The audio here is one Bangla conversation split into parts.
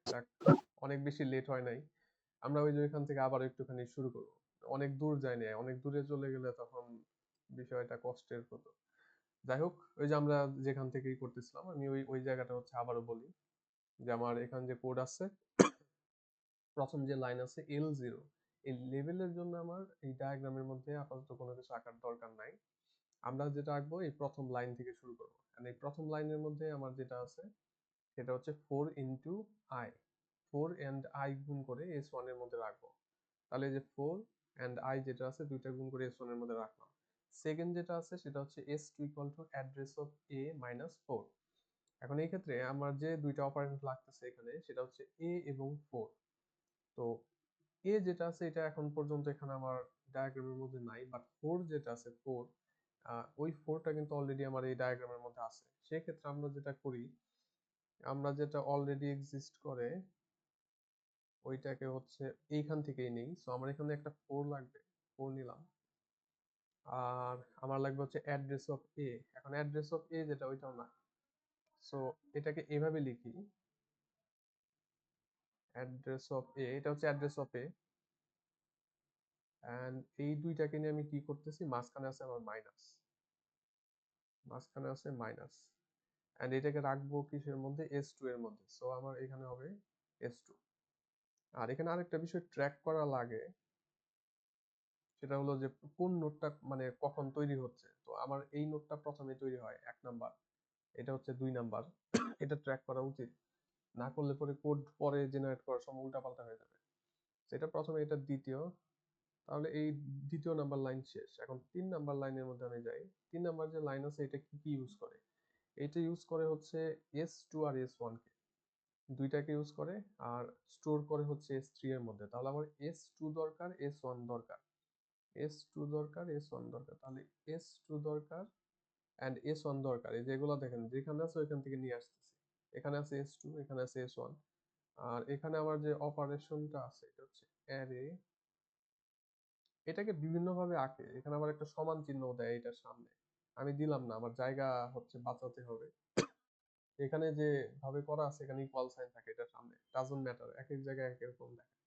যাক, অনেক বেশি লেট হয় নাই। আমরা ওই যে ওইখান থেকে আবার একটুখানি শুরু করবো। অনেক দূর যায়নি, অনেক দূরে চলে গেলে তখন বিষয়টা কষ্টের হতো। যাই হোক, ওই যে আমরা যেখান থেকেই করতেছিলাম, আমি ওই ওই জায়গাটা হচ্ছে আবারও বলি যে আমার এখানে যে কোড আছে, প্রথম যে লাইন আছে L0, এই লেভেলের জন্য আমার এই ডায়াগ্রামের মধ্যে আপাতত কোনো কিছু আঁকার দরকার নাই। আমরা যেটা আঁকবো এই প্রথম লাইন থেকে শুরু করবো। আর এই প্রথম লাইনের মধ্যে আমার যেটা আছে সেটা হচ্ছে 4 × I, 4 and I গুণ করে S1 এর মধ্যে রাখবো। তাহলে এই যে 4 and I যেটা আছে দুইটা গুণ করে S1 এর মধ্যে রাখলাম। সেকেন্ড যেটা আছে সেটা হচ্ছে S2 = অ্যাড্রেস অফ A - 4। এখন এই ক্ষেত্রে আমার যে দুইটা অপারেন্ড লাগতেছে এখানে সেটা হচ্ছে A এবং 4। তো A যেটা আছে এটা এখন পর্যন্ত এখানে আমার ডায়াগ্রামের মধ্যে নাই, বাট 4 যেটা আছে 4, ওই 4টা কিন্তু অলরেডি আমার এই ডায়াগ্রামের মধ্যে আছে। সেক্ষেত্রে আমরা যেটা করি, আমরা যেটা অলরেডি এক্সিস্ট করে ওইটাকে হচ্ছে এইখান থেকেই নেই। সো আমার এখানে একটা 4 লাগবে, 4 নিলাম। আর আমার লাগবে হচ্ছে অ্যাড্রেস অফ এ। এখন অ্যাড্রেস অফ এ যেটা ওইটাও না। সো এটাকে এভাবে লিখি, অ্যাড্রেস অফ এ, এটা হচ্ছে অ্যাড্রেস অফ এ। এন্ড এই দুইটাকে নিয়ে আমি কি করতেছি, মাঝখানে আছে আমার মাইনাস, মাঝখানে আছে মাইনাস। এন্ড এটাকে রাখবো কিসের মধ্যে, S2 এর মধ্যে। সো আমার এখানে হবে S2। আর এখানে আরেকটা বিষয় ট্র্যাক করা লাগে, সেটা হলো যে কোন নোটটা মানে কখন তৈরি হচ্ছে। তো আমার এই নোটটা প্রথমে তৈরি হয় 1 নাম্বার, এটা হচ্ছে 2 নাম্বার। এটা ট্র্যাক করা উচিত, না করলে পরে কোড পরে জেনারেট করার সময় উল্টাপাল্টা হয়ে যাবে। সেটা প্রথমে, এটা দ্বিতীয়। তাহলে এই দ্বিতীয় নাম্বার লাইন শেষ। এখন 3 নাম্বার লাইনের মধ্যে আমি যাই। 3 নাম্বার যে লাইন আছে এটা কি কি ইউজ করে, এটা ইউজ করে হচ্ছে S2 আর S1 কে, দুইটাকে ইউজ করে। আর স্টোর করে হচ্ছে S3 এর মধ্যে। তাহলে আমার S2 দরকার, S1 দরকার, S2 দরকার, S1 দরকার। তাহলে S2 দরকার এন্ড S1 দরকার। এই যেগুলো দেখেন যেখানে আছে ওইখান থেকে নিয়ে আসতেছি। এখানে আছে S2, এখানে আছে S1। আর এখানে আমার যে অপারেশনটা আছে এটা হচ্ছে অ্যারে, এটাকে বিভিন্ন ভাবে আঁকে। এখানে আবার একটা সমান চিহ্ন দেয় এটার সামনে, আমি দিলাম না, আমার জায়গা হচ্ছে বাঁচাতে হবে। এখানে যে ভাবে করা আছে এখানে ইকুয়াল সাইন থাকে এটার সামনে, ডাজন্ট ম্যাটার, এক এক জায়গায় এক এক রকম দেখায়।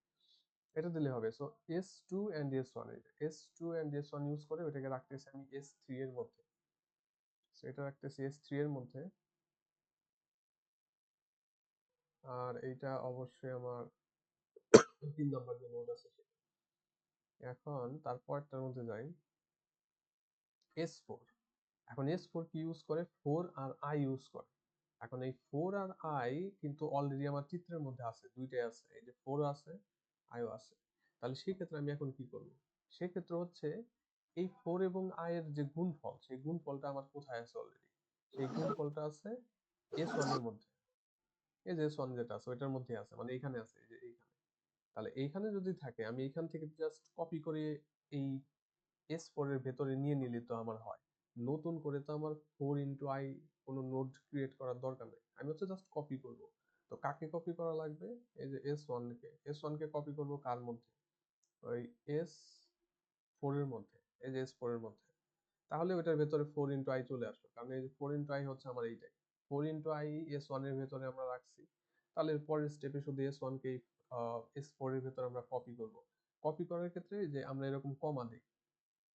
এটা দিলে হবে। So S2 and S1, S2 and S1 use করে ওইটাকে রাখতেছি আমি S3 এর মধ্যে। সো এটা রাখতেছি S3 এর মধ্যে। আর এইটা অবশ্যই আমার 3 নাম্বার যে নোড আছে সেটা। এখন তারপরটার মধ্যে যাই, S4। এখন S4 কি ইউজ করে, 4 আর I ইউজ করে। এখন এই 4 আর I কিন্তু অলরেডি আমার চিত্রের মধ্যে আছে, দুইটাই আছে, এই যে 4 আছে, I ও আছে। তাহলে সেই ক্ষেত্রে আমি এখন কি করব, সেক্ষেত্রে হচ্ছে এই 4 এবং I এর যে গুণফল, সেই গুণফলটা আমার কোথায় আছে অলরেডি, সেই গুণফলটা আছে S1 এর মধ্যে। এই যে S1 যেটা আছে ওইটার মধ্যে আছে, মানে এইখানে আছে, এই যে এইখানে। তাহলে এইখানে যদি থাকে আমি এইখান থেকে জাস্ট কপি করে এই S4 এর ভেতরে নিয়ে নিলে তো আমার হয়। নতুন করে তো আমার 4 × I কোনো নোড ক্রিয়েট করার দরকার নেই, আমি হচ্ছে জাস্ট কপি করব। তো কাকে কপি করা লাগবে, এই যে S1 কে কপি করব কার মধ্যে, ওই S4 এর মধ্যে, এই যে S4 এর মধ্যে। তাহলে ওইটার ভেতরে 4 × I চলে আসবে, কারণ এই যে 4 × I হচ্ছে আমার এইটাই। 4 × I S1 এর ভেতরে আমরা রাখছি। তাহলে পরের স্টেপে শুধু S1 কে S4 এর ভেতরে আমরা কপি করব। কপি করার ক্ষেত্রে যে আমরা এরকম কমা দিই,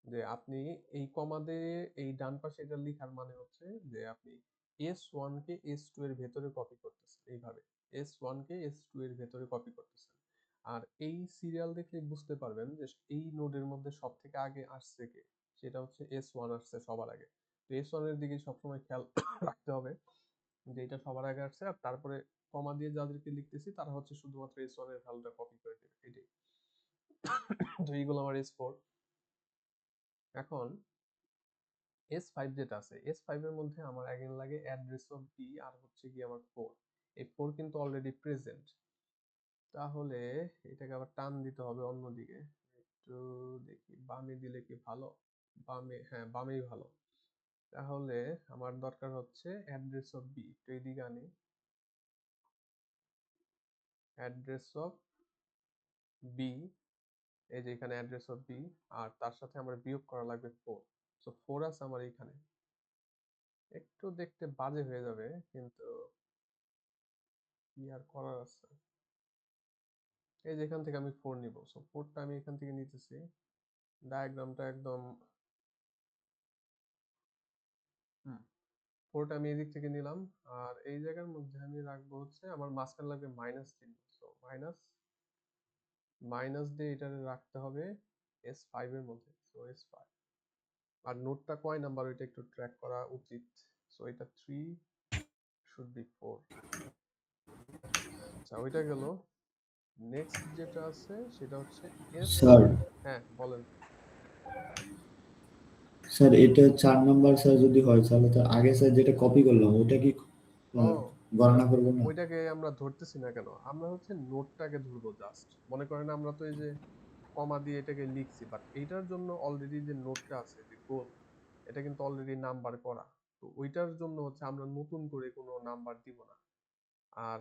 যে আপনি এই কমা দিয়ে এই ডান পাশে এটা লেখার মানে হচ্ছে যে আপনি S1 কে S2 এর ভেতরে কপি করতেছেন, এইভাবে S1 কে S2 এর ভেতরে কপি করতেছেন। আর এই সিরিয়াল দেখলে বুঝতে পারবেন যে এই নোডের মধ্যে সব থেকে আগে আসছে কে, সেটা হচ্ছে S1 আসছে সবার আগে। তো S1 এর দিকে সবসময় খেয়াল রাখতে হবে যে এটা সবার আগে আসছে, আর তারপরে কমা দিয়ে যাদেরকে লিখতেছি তারা হচ্ছে শুধুমাত্র S1 এর ভ্যালুটা কপি করে দেবে, এটাই। তো এইগুলো আমার S4। এখন S5 যেটা আছে, S5 এর মধ্যে আমার অ্যাগেন লাগে অ্যাড্রেস অফ বি আর হচ্ছে কি আমার 4। এই 4 কিন্তু অলরেডি প্রেজেন্ট। তাহলে এটাকে আবার টান দিতে হবে অন্যদিকে। একটু দেখি বামে দিলে কি ভালো, বামে, হ্যাঁ বামেই ভালো। তাহলে আমার দরকার হচ্ছে অ্যাড্রেস অফ বি, একটু এদিকে আনি, অ্যাড্রেস অফ বি, এই যে এখানে অ্যাড্রেস অফ বি। আর তার সাথে আমার বিয়োগ করা লাগবে 4। সো 4 আছে আমার এইখানে, একটু দেখতে বাজে হয়ে যাবে কিন্তু কি আর করার আছে। এই যে এখান থেকে আমি 4 নিব, সো 4টা আমি এখান থেকে নিতেছি। ডায়াগ্রামটা একদম 4টা আমি এদিক থেকে নিলাম। আর এই জায়গার মধ্যে আমি রাখবো হচ্ছে আমার মাঝখানে লাগবে মাইনাস চিহ্ন, সো মাইনাস মাইনাস দিয়ে এটা রাখতে হবে S5 এর মধ্যে, সো S5। আর নোটটা কয় নাম্বার ওইটা একটু ট্র্যাক করা উচিত, সো এটা 3 শুড বি 4। আচ্ছা ওইটা গেল। নেক্সট যেটা আছে সেটা হচ্ছে এস। স্যার হ্যাঁ বলেন। স্যার এটা 4 নাম্বার স্যার যদি হয় তাহলে তো আগে স্যার যেটা কপি করলাম ওটা কি ও গণনা করবো না? ওইটাকে আমরা ধরতেছি না কেন, আমরা হচ্ছে নোটটাকে ধরবো জাস্ট। মনে করেন আমরা তো এই যে কমা দিয়ে এটাকে লিখছি, বাট এইটার জন্য অলরেডি যে নোটটা আছে যে গোল, এটা কিন্তু অলরেডি নাম্বার করা। তো ওইটার জন্য হচ্ছে আমরা নতুন করে কোনো নাম্বার দিব না। আর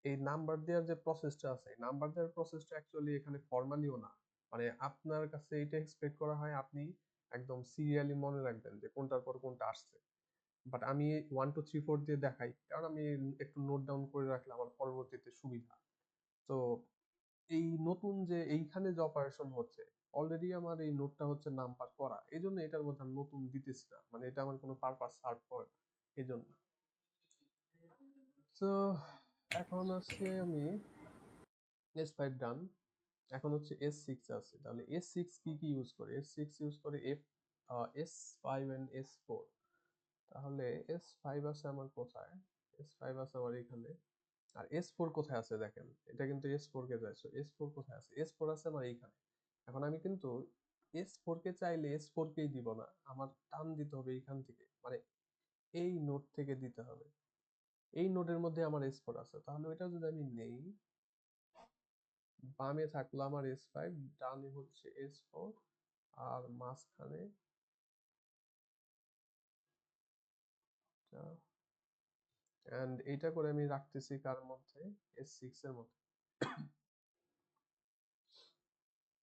এই নাম্বার দেওয়ার যে প্রসেসটা আছে, নাম্বার দেওয়ার প্রসেসটা অ্যাকচুয়ালি এখানে ফর্মালিও না। মানে আপনার কাছে এটা এক্সপেক্ট করা হয় আপনি একদম সিরিয়ালি মনে রাখবেন যে কোনটার পর কোনটা আসছে। বাট আমি 1 2 3 4 দিয়ে দেখাই, কারণ আমি একটু নোট ডাউন করে রাখলে আমার পরবর্তীতে সুবিধা। তো এই নতুন যে এইখানে যে অপারেশন হচ্ছে, অলরেডি আমার এই নোটটা হচ্ছে নাম্বার করা, এই জন্য এটার মধ্যে আমি নতুন দিতেছি না, মানে এটা আমার কোনো পারপাস সার্ভ করে না এই জন্য। তো এখন আছে আমি S5 ডান। এখন হচ্ছে S6 আছে, তাহলে S6 কি কি ইউজ করে, S6 ইউজ করে S5 এন্ড S4। তাহলে S5 আছে আমার কোথায়, S5 আছে আমার এখানে। আর S4 কোথায় আছে দেখেন, এটা কিন্তু S4 কে যায়, S4 কোথায় আছে, S4 আছে আমার এইখানে। এখন আমি কিন্তু S4 কে চাইলে S4 কেই দিব না, আমার টান দিতে হবে এইখান থেকে, মানে এই নোড থেকে দিতে হবে। এই নোডের মধ্যে আমার S4 আছে, তাহলে ওইটা যদি আমি নেই, বামে থাকলো আমার S5, ডানে হচ্ছে S4, আর মাঝখানে এন্ড এইটা করে আমি রাখতেছি কার মধ্যে, S6 এর মধ্যে।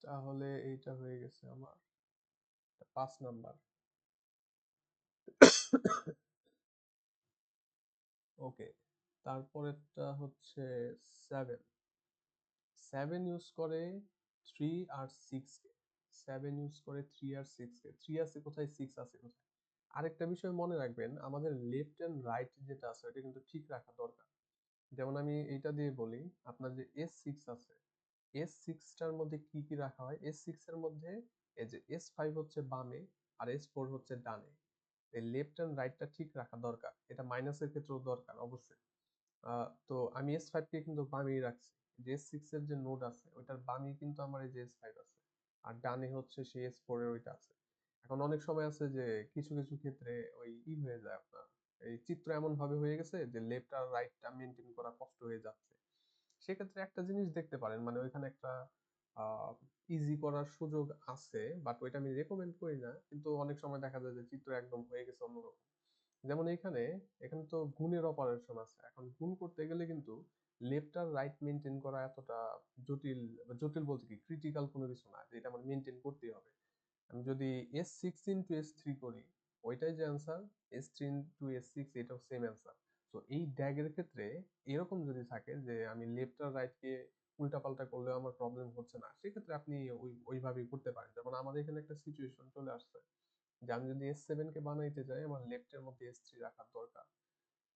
তাহলে এইটা হয়ে গেছে আমার 5 নাম্বার। ওকে, তারপরেরটা হচ্ছে 7। 7 ইউজ করে 3 আর 6 কে। 7 ইউজ করে 3 আর 6 কে। 3 আছে কোথায়, 6 আছে কোথায়। আরেকটা বিষয় মনে রাখবেন, আমাদের লেফট এন্ড রাইট যেটা আছে এটা কিন্তু ঠিক রাখা দরকার। যেমন আমি এইটা দিয়ে বলি, আপনার যে S6 আছে, S6টার মধ্যে কি কি রাখা হয়, S6 এর মধ্যে এই যে S5 হচ্ছে বামে আর S4 হচ্ছে ডানে। এই লেফট এন্ড রাইটটা ঠিক রাখা দরকার, এটা মাইনাসের ক্ষেত্রেও দরকার অবশ্যই। তো আমি S5 কে কিন্তু বামেই রাখছি, যে S6 এর যে নোড আছে ওইটার বামেই কিন্তু আমার এই যে S5 আছে, আর ডানে হচ্ছে সেই S4 এর ওইটা আছে। এখন অনেক সময় আছে যে কিছু কিছু ক্ষেত্রে ওই হয়ে যায় আপনার, এই চিত্র এমন ভাবে হয়ে গেছে যে লেফট আর রাইটটা মেনটেন করা কষ্ট হয়ে যাচ্ছে। সেক্ষেত্রে একটা জিনিস দেখতে পারেন, মানে ওইখানে একটা ইজি করার সুযোগ আছে, বাট ওইটা আমি রেকমেন্ড করি না, কিন্তু অনেক সময় দেখা যায় যে চিত্র একদম হয়ে গেছে অন্যরকম। যেমন এখানে এখানে তো গুণের অপারেশন আছে, এখন গুণ করতে গেলে কিন্তু লেফট আর রাইট মেনটেন করা এতটা জটিল, জটিল বলতে কি ক্রিটিক্যাল কোনো কিছু না, যে এটা আমার মেনটেন করতেই হবে। আমি যদি S6 into S3 করি, ওইটাই যে অ্যান্সার, S3 into S6 এটাও সেম অ্যান্সার। তো এই ড্যাগের ক্ষেত্রে এরকম যদি থাকে যে আমি লেফট আর রাইট কে উল্টাপাল্টা করলেও আমার প্রবলেম হচ্ছে না, সেক্ষেত্রে আপনি ওইভাবেই করতে পারেন। যেমন আমাদের এখানে একটা সিচুয়েশন চলে আসছে যে আমি যদি S7 কে বানাইতে যাই, আমার লেফটের মধ্যে S3 রাখার দরকার।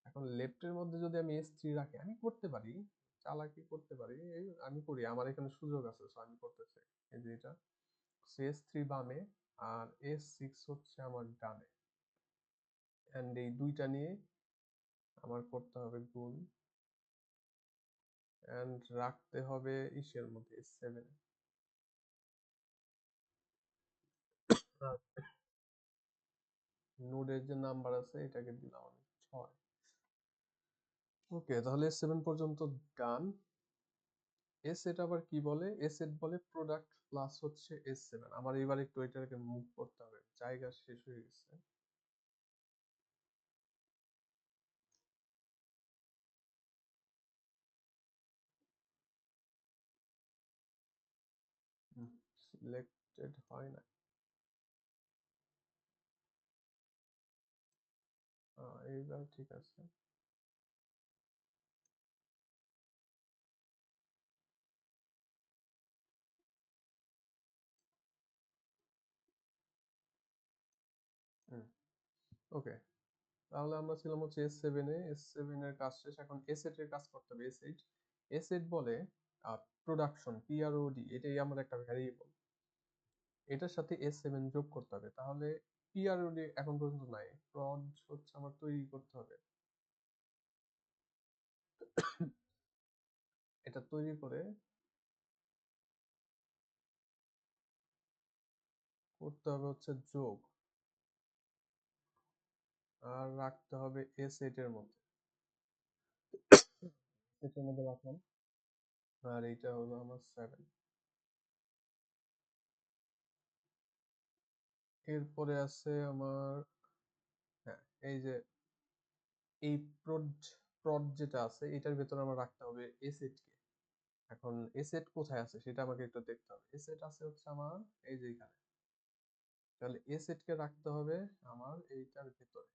এখন লেফটের মধ্যে যদি আমি S3 রাখি, আমি করতে পারি, চালাকি করতে পারি, এই আমি করি, আমার এখানে সুযোগ আছে, সো আমি করতেছি। এই যে এটা S3 বামে আর S6 হচ্ছে আমার ডানে, এন্ড এই দুইটা নিয়ে আমার করতে হবে গুণ, এন্ড রাখতে হবে ইসের মধ্যে S7। নোডের যে নাম্বার আছে এটাকে দিলাম আমি 6। ওকে, তাহলে S7 পর্যন্ত ডান। এসেট আবার কি বলে, এসেট বলে প্রোডাক্ট প্লাস হচ্ছে S7। আমার এবার একটু এটাকে মুভ করতে হবে, জায়গা শেষ হয়ে গেছে। সিলেক্টেড হয় না, এইবার ঠিক আছে। ওকে, তাহলে আমরা ছিলাম হচ্ছে S7 এর কাজ শেষ। এখন S8 এর কাজ করতে হবে। S8 বলে প্রোডাকশন, PROD, এটাই আমার একটা ভ্যারিয়েবল। এটার সাথে S7 যোগ করতে হবে। তাহলে PROD এখন পর্যন্ত নাই, প্রড হচ্ছে আমার তৈরি করতে হবে। এটা তৈরি করে করতে হবে হচ্ছে যোগ, আর রাখতে হবে S8 এর মধ্যে। এটার মধ্যে রাখলাম, আর এইটা হলো আমার 7। এরপরে আছে আমার, হ্যাঁ, এই যে এই প্রড প্রড যেটা আছে এটার ভেতরে আমার রাখতে হবে S8 কে। এখন S8 কোথায় আছে সেটা আমাকে একটু দেখতে হবে। S8 আছে হচ্ছে আমার এই যে এখানে। তাহলে S8 কে রাখতে হবে আমার এইটার ভেতরে।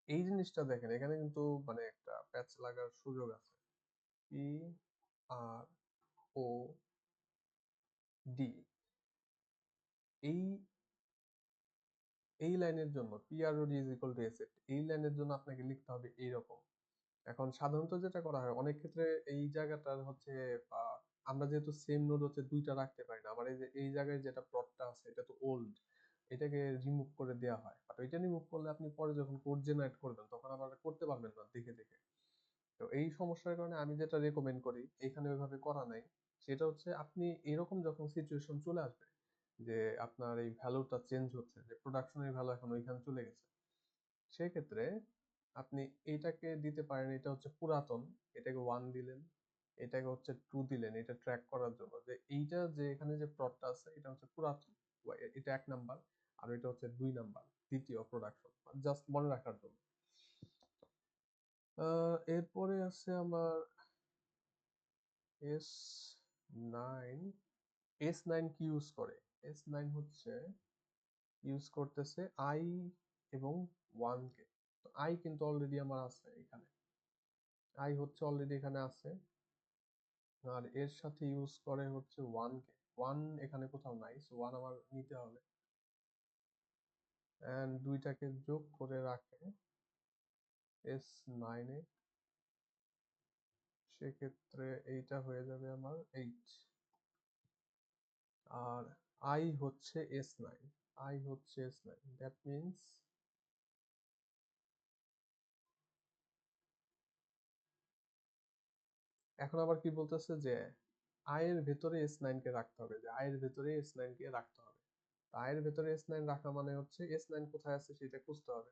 এই জিনিসটা দেখেন, এখানে কিন্তু মানে একটা প্যাচ লাগার সুযোগ আছে। PROD, এই এই লাইনের জন্য PROD is equal to S8, এই লাইনের জন্য আপনাকে লিখতে হবে এইরকম। এখন সাধারণত যেটা করা হয় অনেক ক্ষেত্রে এই জায়গাটার হচ্ছে আমরা যেহেতু সেম নোড হচ্ছে দুইটা রাখতে পারি না, আবার এই যে এই জায়গায় যেটা প্লটটা আছে এটা তো ওল্ড, এটাকে রিমুভ করে দেওয়া হয়। বাট ওইটা রিমুভ করলে আপনি পরে যখন কোড জেনারেট করবেন তখন আবার করতে পারবেন না দেখে দেখে। তো এই সমস্যার কারণে আমি যেটা রেকমেন্ড করি, এখানে ওইভাবে করা নাই, সেটা হচ্ছে আপনি এরকম যখন সিচুয়েশন চলে আসবে যে আপনার এই ভ্যালুটা চেঞ্জ হচ্ছে, যে প্রোডাকশনের ভ্যালু এখন ওইখানে চলে গেছে, সেক্ষেত্রে আপনি এইটাকে দিতে পারেন, এটা হচ্ছে পুরাতন, এটাকে 1 দিলেন, এটাকে হচ্ছে 2 দিলেন, এটা ট্র্যাক করার জন্য যে এইটা যে এখানে যে প্লটটা আছে এটা হচ্ছে পুরাতন, এটা 1 নাম্বার, আর এটা হচ্ছে 2 নাম্বার, দ্বিতীয় প্রোডাকশন, জাস্ট মনে রাখার জন্য। এরপরে আছে আমার S9। S9 কি ইউজ করে? S9 হচ্ছে ইউজ করতেছে I এবং 1 কে। তো I কিন্তু অলরেডি আমার আছে এখানে, I হচ্ছে অলরেডি এখানে আছে, আর এর সাথে ইউজ করে হচ্ছে 1 কে। 1 এখানে কোথাও নাই, সো 1 আমার নিতে হবে, এন্ড দুইটাকে যোগ করে রাখে S9 এ। সেক্ষেত্রে এইটা হয়ে যাবে আমার 8, আর I হচ্ছে S9, I হচ্ছে S9, দ্যাট মিনস এখন আবার কি বলতেছে যে I এর ভেতরে S9 কে রাখতে হবে, যে I এর ভেতরে S9 কে রাখতে হবে। I এর ভেতরে S9 রাখা মানে হচ্ছে S9 কোথায় আছে সেটা খুঁজতে হবে।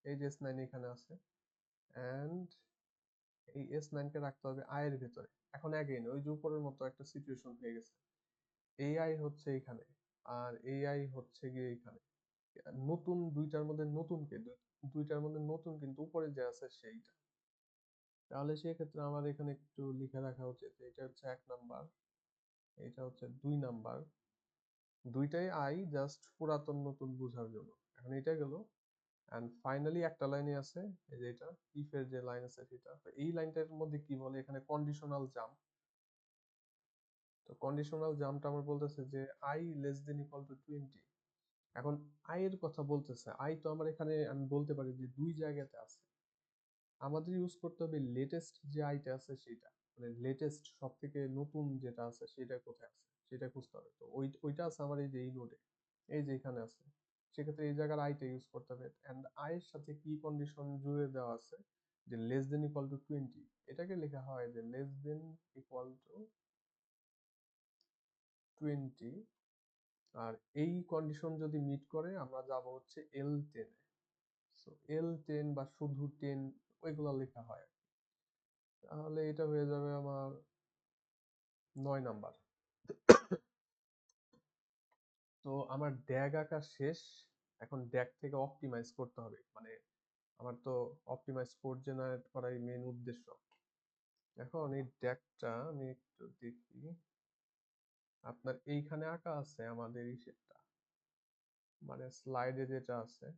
এই যে S9 এখানে আছে, এন্ড এই S9 কে রাখতে হবে I এর ভেতরে। এখন অ্যাগেইন ওই যে উপরের মতো একটা সিচুয়েশন হয়ে গেছে, AI হচ্ছে এখানে, আর AI হচ্ছে গিয়ে এখানে। নতুন দুইটার মধ্যে নতুন কে, দুইটার মধ্যে নতুন কিন্তু উপরে যে আছে সেইটা। তাহলে সেক্ষেত্রে আমার এখানে একটু লিখে রাখা উচিত, এটা হচ্ছে 1 নাম্বার, এটা হচ্ছে 2 নাম্বার, দুইটাই আই, জাস্ট পুরাতন নতুন বোঝার জন্য। এখন এটা গেল, এন্ড ফাইনালি একটা লাইনে আছে, এই যে এটা ইফ এর যে লাইন আছে সেটা। তো এই লাইনটার মধ্যে কি বলে, এখানে কন্ডিশনাল জাম্প। তো কন্ডিশনাল জাম্পটা আমার বলতেছে যে I less than equal to 20। এখন আই এর কথা বলতেছে, আই তো আমার এখানে আমি বলতে পারি যে দুই জায়গাতে আছে, আমাদের ইউজ করতে হবে লেটেস্ট যে আইটা আছে সেটা, মানে লেটেস্ট সব থেকে নতুন যেটা আছে সেটা কোথায় আছে সেটা খুঁজতে হবে। তো ওইটা আছে আমার এই যে এই নোডে, এই যে এখানে আছে। সেক্ষেত্রে এই জায়গার আইটা ইউজ করতে হবে, এন্ড আই এর সাথে কি কন্ডিশন জুড়ে দেওয়া আছে, যে লেস দেন ইকুয়াল টু 20, এটাকে লেখা হয় যে লেস দেন ইকুয়াল টু 20। আর এই কন্ডিশন যদি মিট করে আমরা যাব হচ্ছে L10 এ। সো L10 বা শুধু 10 ওইগুলা লেখা হয়। তাহলে এটা হয়ে যাবে আমার 9 নাম্বার। তো আমার ড্যাগ আঁকা শেষ, এখন ড্যাগ থেকে অপটিমাইজ করতে হবে, মানে আমার তো অপটিমাইজ কোড জেনারেট করাই মেন উদ্দেশ্য। এখন এই ড্যাগটা আমি একটু দেখি, আপনার এইখানে আঁকা আছে আমাদের এই সেটটা, মানে স্লাইডে যেটা আছে।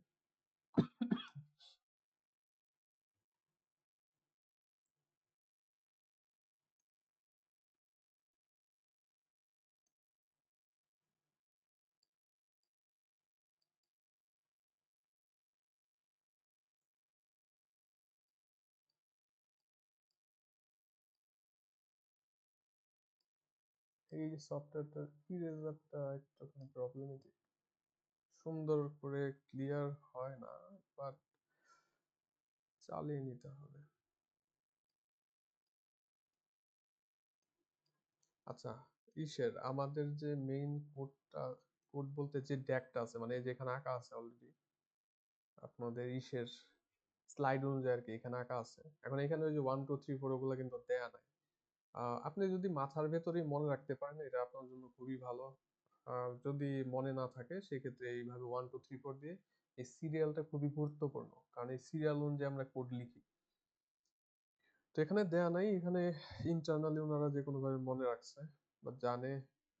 এই সফটওয়্যারটার ইরেজারটা একটুখানি প্রবলেমেটিক, সুন্দর করে ক্লিয়ার হয় না, বাট চালিয়ে নিতে হবে। আচ্ছা, আমাদের যে মেইন কোডটা, কোড বলতে যে ড্যাগটা আছে, মানে এই যে এখানে আঁকা আছে অলরেডি আপনাদের স্লাইড অনুযায়ী আর কি, এখানে আঁকা আছে। এখন এখানে ওই যে 1 2 3 4 ওগুলো কিন্তু দেয়া নাই। আপনি যদি মাথার ভেতরেই মনে রাখতে পারেন এটা আপনার জন্য খুবই ভালো। আর যদি মনে না থাকে সেক্ষেত্রে এইভাবে 1 2 3 4 দিয়ে, এই সিরিয়ালটা খুবই গুরুত্বপূর্ণ, কারণ এই সিরিয়াল অনুযায়ী আমরা কোড লিখি। তো এখানে দেয়া নাই, এখানে ইন্টারনালি ওনারা যে কোনো ভাবে মনে রাখছে বা জানে,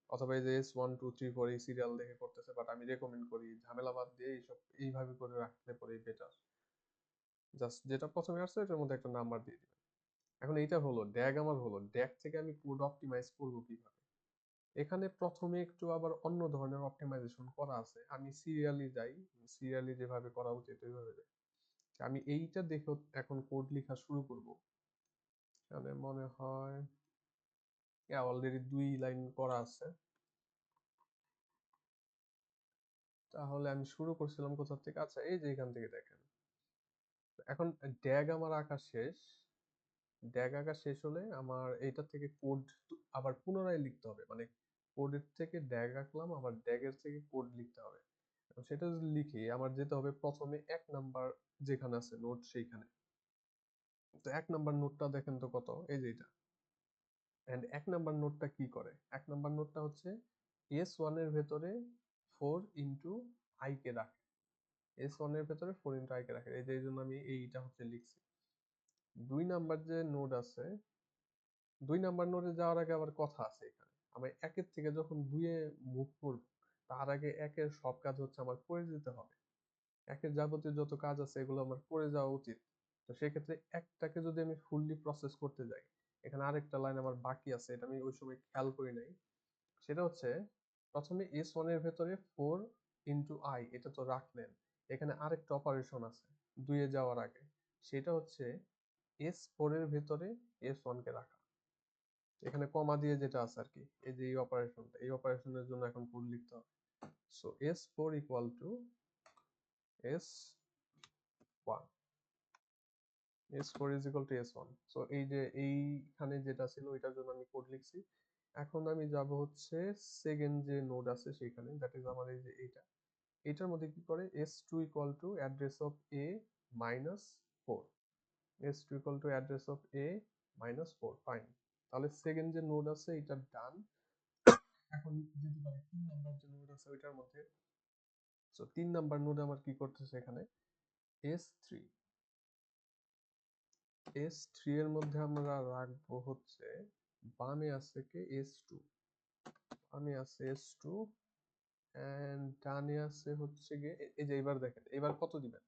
অথবা এই যে S1 2 3 4 এই সিরিয়াল দেখে করতেছে, বাট আমি রেকমেন্ড করি ঝামেলা বাদ দিয়ে এইসব এইভাবে করে রাখলে পরে বেটার। জাস্ট যেটা প্রথমে আসছে এটার মধ্যে একটা নাম্বার দিয়ে দিবেন। এখন এইটা হলো ড্যাগ, আমার হলো ড্যাগ থেকে আমি কোড অপটিমাইজ করব কিভাবে। এখানে প্রথমে একটু আবার অন্য ধরনের অপটিমাইজেশন করা আছে, আমি সিরিয়ালি যাই, সিরিয়ালি যেভাবে করা উচিত ওইভাবে যাই। আমি এইটা দেখে এখন কোড লেখা শুরু করব। মানে মনে হয় অলরেডি 2 লাইন করা আছে, তাহলে আমি শুরু করছিলাম কোথা থেকে? আচ্ছা, এই যে এখান থেকে দেখেন। এখন ড্যাগ আমার আঁকা শেষ, ড্যাগ আঁকা শেষ হলে আমার এইটা থেকে কোড আবার পুনরায় লিখতে হবে, মানে কোডের থেকে ড্যাগ আঁকলাম, আবার ড্যাগের থেকে কোড লিখতে হবে। সেটা যদি লিখি আমার যেতে হবে প্রথমে 1 নাম্বার যেখানে আছে নোট সেইখানে। তো 1 নাম্বার নোটটা দেখেন তো কত, এই যে এটা। এন্ড 1 নাম্বার নোটটা কি করে? 1 নাম্বার নোটটা হচ্ছে S1 এর ভেতরে 4 × I কে রাখে। S1 এর ভেতরে 4 × I কে রাখে, এই যে এই জন্য আমি এইটা হচ্ছে লিখছি। 2 নাম্বার যে নোড আছে, 2 নাম্বার নোডে যাওয়ার আগে আবার কথা আছে এখানে। আমি 1-এর থেকে যখন 2-এ মুভ করব, তার আগে 1-এর সব কাজ হচ্ছে আমার করে যেতে হবে। 1-এর যাবতীয় যত কাজ আছে এগুলো আমার করে যাওয়া উচিত। তো সেক্ষেত্রে একটাকে যদি আমি ফুললি প্রসেস করতে যাই, এখানে আরেকটা লাইন আমার বাকি আছে, এটা আমি ওই সময় খেয়াল করি নাই। সেটা হচ্ছে প্রথমে S1 এর ভেতরে 4 × I, এটা তো রাখলেন। এখানে আরেকটা অপারেশন আছে 2-এ যাওয়ার আগে, সেটা হচ্ছে S4 এর ভেতরে S1 কে রাখা। এখানে কমা দিয়ে যেটা আছে আর কি, এই যে এই অপারেশনটা, এই অপারেশনের জন্য এখন কোড লিখতে হবে। So S4 = S1, S4 = S1। So এই যে এইখানে যেটা ছিল ওইটার জন্য আমি কোড লিখছি। এখন আমি যাব হচ্ছে সেকেন্ড যে নোড আছে সেখানে, দ্যাট ইজ আমার এই যে এইটা। এটার মধ্যে কি করে? S2 = address of A -4, S2 = address of A -4, fine. তাহলে সেকেন্ড যে নোড আছে এটা ডান। এখন যেতে পারি 3 নাম্বার যে নোড আছে ওইটার মধ্যে। সো 3 নাম্বার নোড আমার কি করতেছে এখানে? S3, S3 এর মধ্যে আমরা রাখবো হচ্ছে, বামে আছে কে? S2, বামে আছে S2 এন্ড ডানে আছে হচ্ছে গিয়ে এই যে, এবার দেখেন এবার কত দিবেন?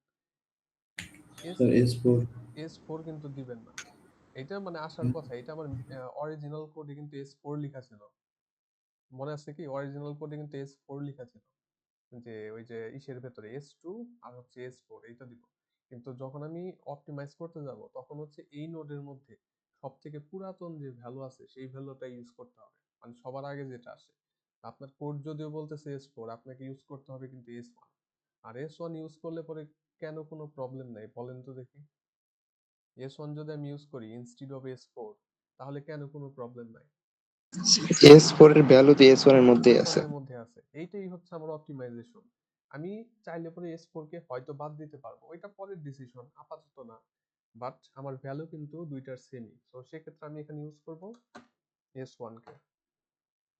S sir S4। S4 কিন্তু দিবেন না, এটা মানে আসার কথা। এটা আমার অরিজিনাল কোডে কিন্তু S4 লেখা ছিল, মনে আছে কি? অরিজিনাল কোডে কিন্তু S4 লেখা ছিল, যে ওই যে ইসের ভেতরে S2 আর হচ্ছে S4 এইটা দিব। কিন্তু যখন আমি অপটিমাইজ করতে যাব তখন হচ্ছে এই নোডের মধ্যে সবথেকে পুরাতন যে ভ্যালু আছে সেই ভ্যালুটা ইউজ করতে হবে, মানে সবার আগে যেটা আসে। আপনার কোড যদিও বলতেছে S4, আপনাকে ইউজ করতে হবে কিন্তু S1। আর S1 ইউজ করলে পরে কেন কোনো প্রবলেম নাই বলেন তো দেখি? S1 যদি আমি ইউজ করি ইনস্টিড অফ S4, তাহলে কেন কোনো প্রবলেম নাই? S4 এর ভ্যালু তো S1 এর মধ্যেই S1 আছে। এর মধ্যে আছে, এইটাই হচ্ছে আমার অপটিমাইজেশন। আমি চাইলে পরে S4 কে হয়তো বাদ দিতে পারবো, ওইটা পরের ডিসিশন, আপাতত না। বাট আমার ভ্যালু কিন্তু দুইটার সেমই, তো সেক্ষেত্রে আমি এখানে ইউজ করব S1 কে।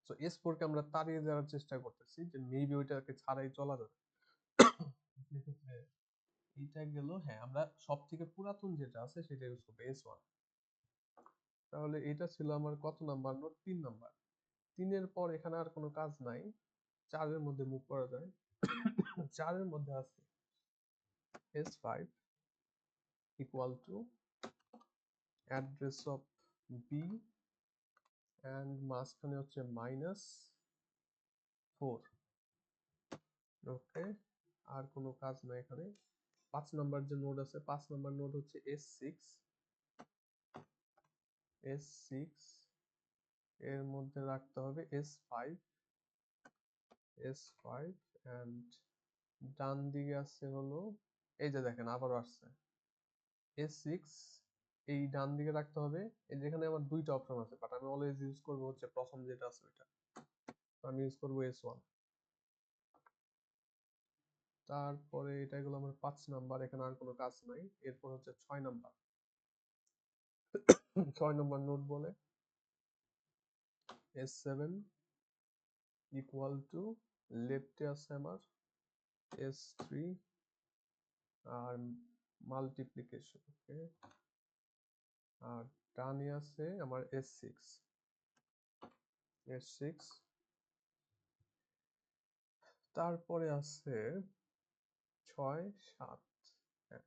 সো S4 কে আমরা তাড়িয়ে দেওয়ার চেষ্টা করতেছি যে মেবি ওইটাকে ছাড়াই চলা যাবে। সেক্ষেত্রে এইটা গেল, হ্যাঁ আমরা সব থেকে পুরাতন যেটা আছে সেটা ইউজ করবো, S1। তাহলে এটা ছিল আমার কত নাম্বার নোট? 3 নাম্বার। 3-এর পর এখানে আর কোনো কাজ নাই, 4-এর মধ্যে মুভ করা যায়। 4-এর মধ্যে আছে S5 = address of B and মাঝখানে হচ্ছে -4। ওকে, আর কোনো কাজ নাই এখানে। 5 নাম্বার যে নোড আছে, 5 নাম্বার নোড হচ্ছে S6, এর মধ্যে রাখতে হবে S5 এন্ড ডান দিকে আছে হলো, এই যে দেখেন আবারও আসছে S6, এই ডান দিকে রাখতে হবে। এই যেখানে আমার দুইটা অপশন আছে, বাট আমি অলওয়েজ ইউজ করব হচ্ছে প্রথম যেটা আছে ওইটা, আমি ইউজ করব S1। তারপরে এটা গেল আমার 5 নাম্বার, এখানে আর কোনো কাজ নাই। এরপর হচ্ছে 6 নাম্বার। 6 নাম্বার নোট বলে S7 ইকুয়াল টু, লেফটে আছে আমার S3 আর মাল্টিপ্লিকেশন, ওকে, আর ডানে আছে আমার S6। তারপরে আছে 6 7, হ্যাঁ,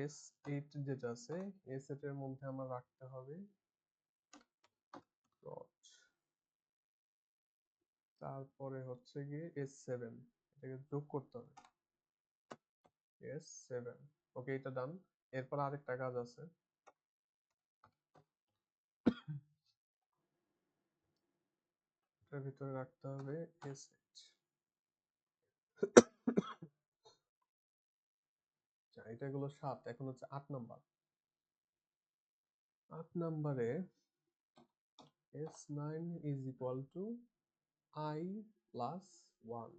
S8 যেটা আছে S8 এর মধ্যে আমার রাখতে হবে ডট। তারপরে হচ্ছে গিয়ে S7, এটাকে যোগ করতে হবে S7, ওকে, এটা ডান। এরপর আরেকটা কাজ আছে, এটার ভিতরে রাখতে হবে S8। এটা গুলো 7, এখন হচ্ছে 8 নাম্বার। 8 নাম্বারে S9 is equal to I plus 1,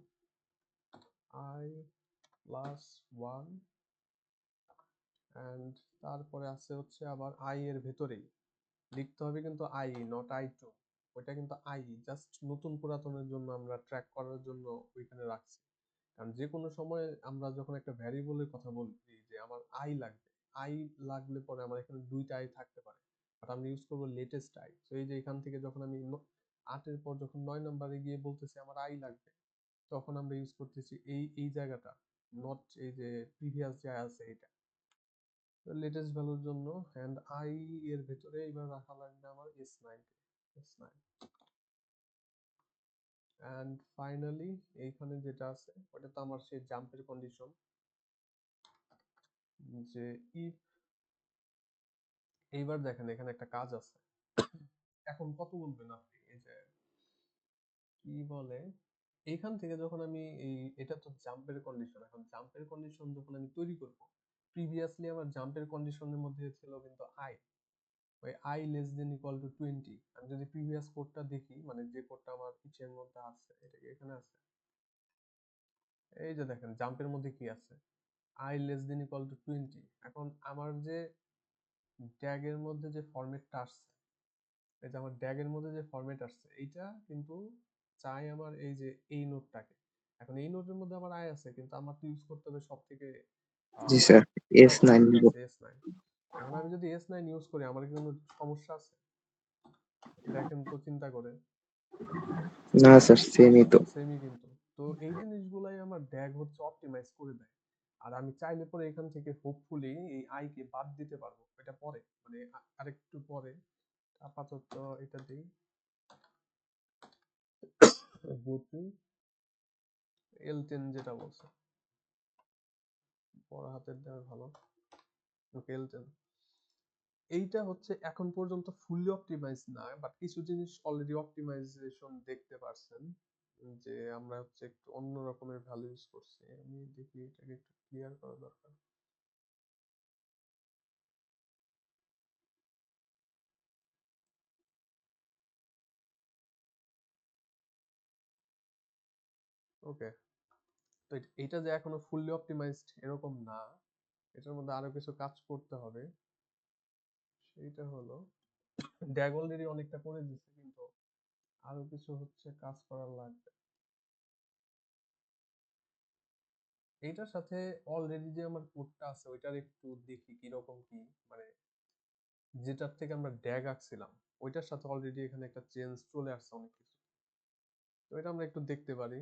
I plus 1, and তারপরে আছে হচ্ছে আবার I এর ভেতরেই লিখতে হবে কিন্তু I, নট I2, ওইটা কিন্তু I, জাস্ট নতুন পুরাতনের জন্য আমরা ট্র্যাক করার জন্য ওইখানে রাখছি। কারণ যে কোনো সময় আমরা যখন একটা ভ্যারিয়েবলের কথা বলছি যে আমার I লাগবে, I লাগলে পরে আমার এখানে দুইটা I থাকতে পারে, বাট আমরা ইউজ করবো লেটেস্ট I। তো এই যে এখান থেকে যখন আমি 8 এর পর যখন 9 নাম্বারে গিয়ে বলতেছি আমার I লাগবে, তখন আমরা ইউজ করতেছি এই জায়গাটা, নট এই যে প্রিভিয়াস যা আছে এটা, লেটেস্ট ভ্যালুর জন্য। এন্ড I এর ভেতরে এবার রাখা লাগবে আমার S9। এন্ড ফাইনালি এইখানে যেটা আছে ওটা তো আমার সেই জাম্পের কন্ডিশন, যে ইফ, এইবার দেখেন এখানে একটা কাজ আছে। এখন কত বলবেন আপনি, এই যে কি বলে, এইখান থেকে যখন আমি এটা তো জাম্পের কন্ডিশন, এখন জাম্পের কন্ডিশন যখন আমি তৈরি করব, প্রিভিয়াসলি আমার জাম্পের কন্ডিশনের মধ্যে ছিল কিন্তু I, ওই I less than equal to 20। আমি যদি প্রিভিয়াস কোডটা দেখি, মানে যে কোডটা আমার পিছের মধ্যে আছে, এটা কি এখানে আছে, এই যে দেখেন জাম্পের মধ্যে কি আছে, I less than equal to 20। এখন আমার যে ট্যাগের মধ্যে যে ফরম্যাটটা আসছে, এই যে আমার ট্যাগের মধ্যে যে ফরম্যাট আসছে, এইটা কিন্তু চাই আমার এই যে এই নোটটাকে। এখন এই নোটের মধ্যে আমার I আছে, কিন্তু আমার তো ইউজ করতে হবে সব থেকে জি স্যার, পুরাতন S9 যেটা নিব। আছে S9। এখন আমি যদি S9 ইউজ করি, আমার কি কোনো সমস্যা আছে? দেখেন তো চিন্তা করে, না স্যার, সেমই তো। সেমই কিন্তু। তো এই জিনিসগুলাই আমার ড্যাগ হচ্ছে অপটিমাইজ করে দেয়। আর আমি চাইলে পরে এখান থেকে হোপফুলি এই I কে বাদ দিতে পারবো, এটা পরে, মানে আরেকটু পরে। আপাতত এটা দেই, L10 যেটা বলছে, বড় হাতের দেওয়া ভালো, ওকে L10। এইটা হচ্ছে এখন পর্যন্ত ফুললি অপটিমাইজ না, বাট কিছু জিনিস অলরেডি অপটিমাইজেশন দেখতে পারছেন, যে আমরা হচ্ছে একটু অন্য রকমের ভ্যালু ইউজ করছি। আমি দেখি এটাকে একটু ক্লিয়ার করা দরকার। ওকে, তো এটা যে এখনো ফুললি অপটিমাইজড এরকম না, এটার মধ্যে আরো কিছু কাজ করতে হবে। সেইটা হলো, ড্যাগ অলরেডি অনেকটা করে দিচ্ছে, কিন্তু আরো কিছু হচ্ছে কাজ করার লাগবে। এইটার সাথে অলরেডি যে আমার কোডটা আছে ওইটার একটু দেখি কিরকম কি, মানে যেটার থেকে আমরা ড্যাগ আঁকছিলাম ওইটার সাথে অলরেডি এখানে একটা চেঞ্জ চলে আসছে অনেক কিছু। তো এটা আমরা একটু দেখতে পারি।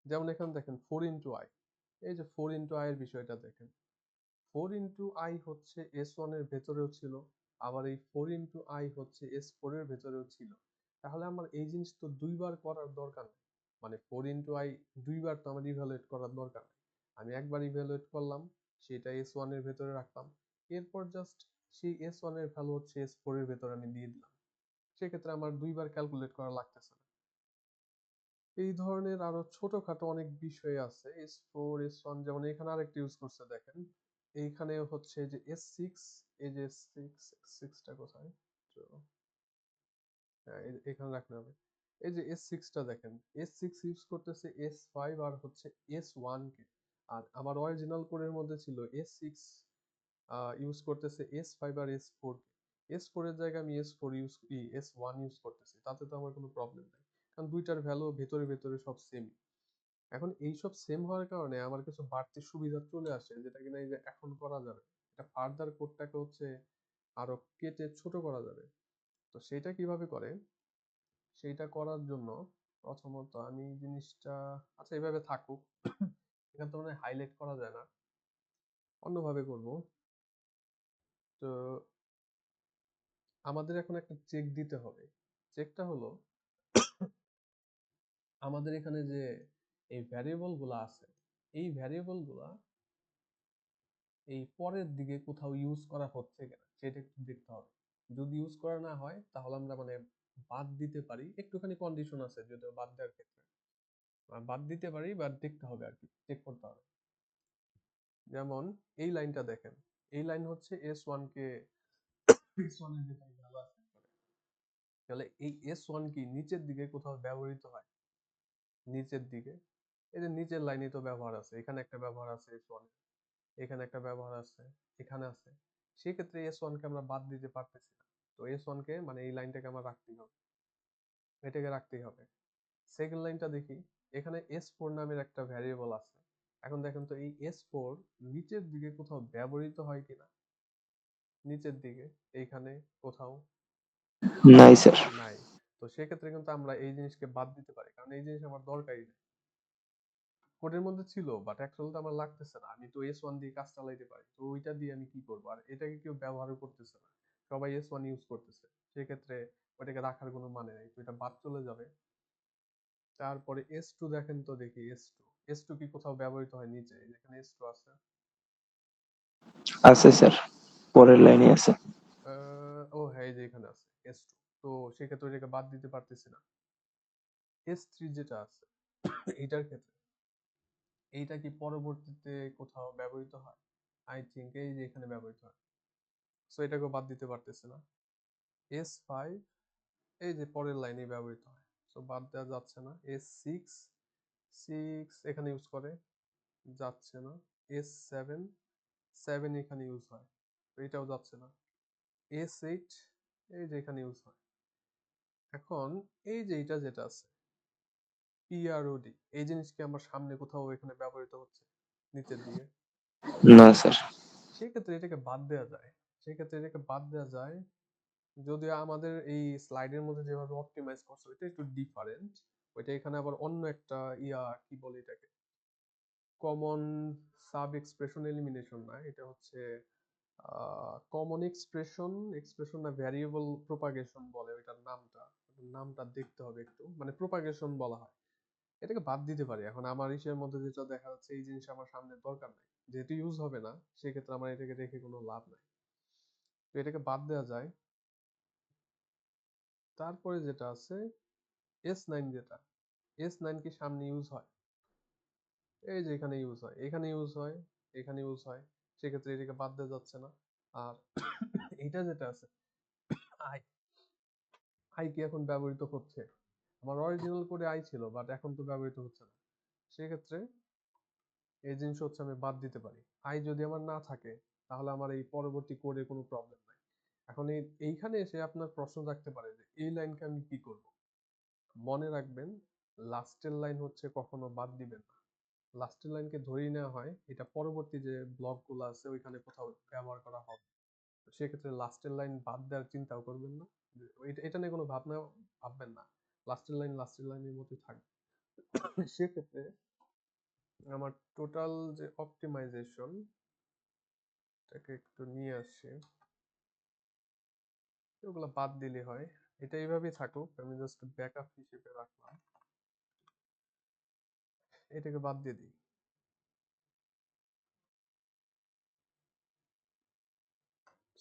যেমন এখানে দেখেন 4 × I, এই যে 4 × I এর বিষয়টা দেখেন, 4 × I হচ্ছে S1 এর ভেতরেও ছিল, আবার এই 4 × I হচ্ছে S4 এর ভেতরেও ছিল। তাহলে আমার এই জিনিস তো দুইবার করার দরকার নেই, মানে 4 × I দুইবার তো আমার ইভ্যালুয়েট করার দরকার নেই। আমি একবার ইভ্যালুয়েট করলাম, সেটা S1 এর ভেতরে রাখলাম, এরপর জাস্ট সেই S1 এর ভ্যালু হচ্ছে S4 এর ভেতর আমি দিয়ে দিলাম, সেক্ষেত্রে আমার দুইবার ক্যালকুলেট করা লাগতেছে না। এই ধরনের আরো ছোটখাটো অনেক বিষয় আছে, S4 S1, যেমন এখানে আরেকটা ইউজ করছে দেখেন, এইখানে হচ্ছে যে S6, এই যে S6টা কোথায়, তো হ্যাঁ এখানে রাখতে হবে। এই যে S6 টা দেখেন, S6 ইউজ করতেছে S5 আর হচ্ছে S1 কে, আর আমার অরিজিনাল কোডের মধ্যে ছিল S6 ইউজ করতেছে S5 আর S4 কে। S4 এর জায়গায় আমি S1 ইউজ করতেছি, তাতে তো আমার কোনো প্রবলেম নাই, কারণ দুইটার ভ্যালু ভেতরে ভেতরে সব সেম। এখন এইসব সেম হওয়ার কারণে আমার কিছু বাড়তি সুবিধা চলে আসে, যেটা কিনা এই যে এখন করা যাবে, এটা ফার্দার কোডটাকে হচ্ছে আরো কেটে ছোট করা যাবে। তো সেটা কিভাবে করে, সেইটা করার জন্য প্রথমত আমি জিনিসটা, আচ্ছা এইভাবে থাকুক, এখানে তো মানে হাইলাইট করা যায় না, অন্যভাবে করব। তো আমাদের এখন একটা চেক দিতে হবে। চেকটা হলো, আমাদের এখানে যে এই ভ্যারিয়েবল গুলা আছে, এই ভ্যারিয়েবল গুলা এই পরের দিকে কোথাও ইউজ করা হচ্ছে কিনা সেটা একটু দেখতে হবে। যদি ইউজ করা না হয় তাহলে আমরা মানে বাদ দিতে পারি, একটুখানি কন্ডিশন আছে যদিও বাদ দেওয়ার ক্ষেত্রে, বাদ দিতে পারি বা দেখতে হবে আর কি, চেক করতে হবে। যেমন এই লাইনটা দেখেন, এই লাইন হচ্ছে S1 কে, S1 এর যেখানে ভ্যালু আছে তাহলে এই S1 কি নিচের দিকে কোথাও ব্যবহৃত হয়, নিচের দিকে, এই যে নিচের লাইনে তো ব্যবহার আছে, এখানে একটা ব্যবহার আছে S1 এর, এখানে একটা ব্যবহার আছে, এখানে আছে, সেক্ষেত্রে S1 কে আমরা বাদ দিতে পারতেছি না। তো S1 কে মানে এই লাইনটাকে আমার রাখতেই হবে, এটাকে রাখতেই হবে। সেকেন্ড লাইনটা দেখি, এখানে S4 নামের একটা ভ্যারিয়েবল আছে। এখন দেখেন তো এই S4 নিচের দিকে কোথাও ব্যবহৃত হয় কিনা, নিচের দিকে এইখানে কোথাও নাই স্যার। নাই। তো সেক্ষেত্রে কিন্তু আমরা এই জিনিসকে বাদ দিতে পারি, কারণ এই জিনিস আমার দরকারই নেই। কোডের মধ্যে ছিল বাট অ্যাকচুয়ালি তো আমার লাগতেছে না, আমি তো S1 দিয়ে কাজ চালাইতে পারি, তো ওইটা দিয়ে আমি কি করবো, আর এটাকে কেউ ব্যবহারও করতেছে না, সবাই S1 ইউজ করতেছে, সেক্ষেত্রে ওইটাকে রাখার কোনো মানে নেই, তো এটা বাদ চলে যাবে। তারপরে S2 দেখেন তো দেখি, S2 কি কোথাও ব্যবহৃত হয় নিচে, যেখানে S2 আছে, আছে স্যার, পরের লাইনে আছে। ও হ্যাঁ এই যে এখানে আছে S2, তো সেক্ষেত্রে এটাকে বাদ দিতে পারতেছি না। S3 যেটা আছে এটার ক্ষেত্রে, এইটা কি পরবর্তীতে কোথাও ব্যবহৃত হয়, আই থিঙ্ক এই যে এখানে ব্যবহৃত হয়, সো এটাকেও বাদ দিতে পারতেছে না। S5 এই যে পরের লাইনে ব্যবহৃত হয়, সো বাদ দেওয়া যাচ্ছে না। S6 এখানে ইউজ করে, যাচ্ছে না। S7 এখানে ইউজ হয়, তো এটাও যাচ্ছে না। S8 এই যে এখানে ইউজ হয়। এখন এই যে এটা যেটা আছে PROD, এই জিনিস কি আমার সামনে কোথাও এখানে ব্যবহৃত হচ্ছে নিচের দিকে, না স্যার। সেক্ষেত্রে এটাকে বাদ দেওয়া যায়, সেক্ষেত্রে এটাকে বাদ দেওয়া যায়। যদিও আমাদের এই স্লাইডের মধ্যে যেভাবে অপটিমাইজ করছে ওইটা একটু ডিফারেন্ট, ওইটা এখানে আবার অন্য একটা কি বলে এটাকে, কমন সাব এক্সপ্রেশন এলিমিনেশন না, এটা হচ্ছে কমন এক্সপ্রেশন না ভ্যারিয়েবল প্রপাগেশন বলে ওইটার নামটা, নামটা দেখতে হবে একটু, মানে প্রপাগেশন বলা হয়। এটাকে বাদ দিতে পারি, এখন আমার ইসের মধ্যে যেটা দেখা যাচ্ছে এই জিনিস আমার সামনে দরকার নাই, যেহেতু ইউজ হবে না সেক্ষেত্রে আমার এটাকে রেখে কোনো লাভ নাই, তো এটাকে বাদ দেওয়া যায়। তারপরে যেটা আছে S9, যেটা S9 কি সামনে ইউজ হয়, এই যে এখানে ইউজ হয়, এখানে ইউজ হয়, এখানে ইউজ হয়, সেক্ষেত্রে এটাকে বাদ দেওয়া যাচ্ছে না। আর এটা যেটা আছে আই, আই কি এখন ব্যবহৃত হচ্ছে, আমার অরিজিনাল কোডে আই ছিল বাট এখন তো ব্যবহৃত হচ্ছে না, সেক্ষেত্রে এই জিনিস হচ্ছে আমি বাদ দিতে পারি। আই যদি আমার না থাকে তাহলে আমার এই পরবর্তী কোডে কোনো প্রবলেম নাই। এখন এইখানে এসে আপনার প্রশ্ন থাকতে পারে যে এই লাইনকে আমি কি করব। মনে রাখবেন লাস্টের লাইন হচ্ছে কখনো বাদ দিবেন না, লাস্টের লাইনকে ধরেই নেওয়া হয় এটা পরবর্তী যে ব্লকগুলো আছে ওইখানে কোথাও ব্যবহার করা হবে, তো সেক্ষেত্রে লাস্টের লাইন বাদ দেওয়ার চিন্তাও করবেন না, এটা নিয়ে কোনো ভাববেন না, লাস্টের লাইনের মতোই থাকবে। সেক্ষেত্রে আমার টোটাল যে অপটিমাইজেশন, এটাকে একটু নিয়ে আসি, ওগুলো বাদ দিলে হয়, এটা এইভাবেই থাকুক, আমি জাস্ট ব্যাকআপ হিসেবে রাখলাম, এটাকে বাদ দিয়ে দিই।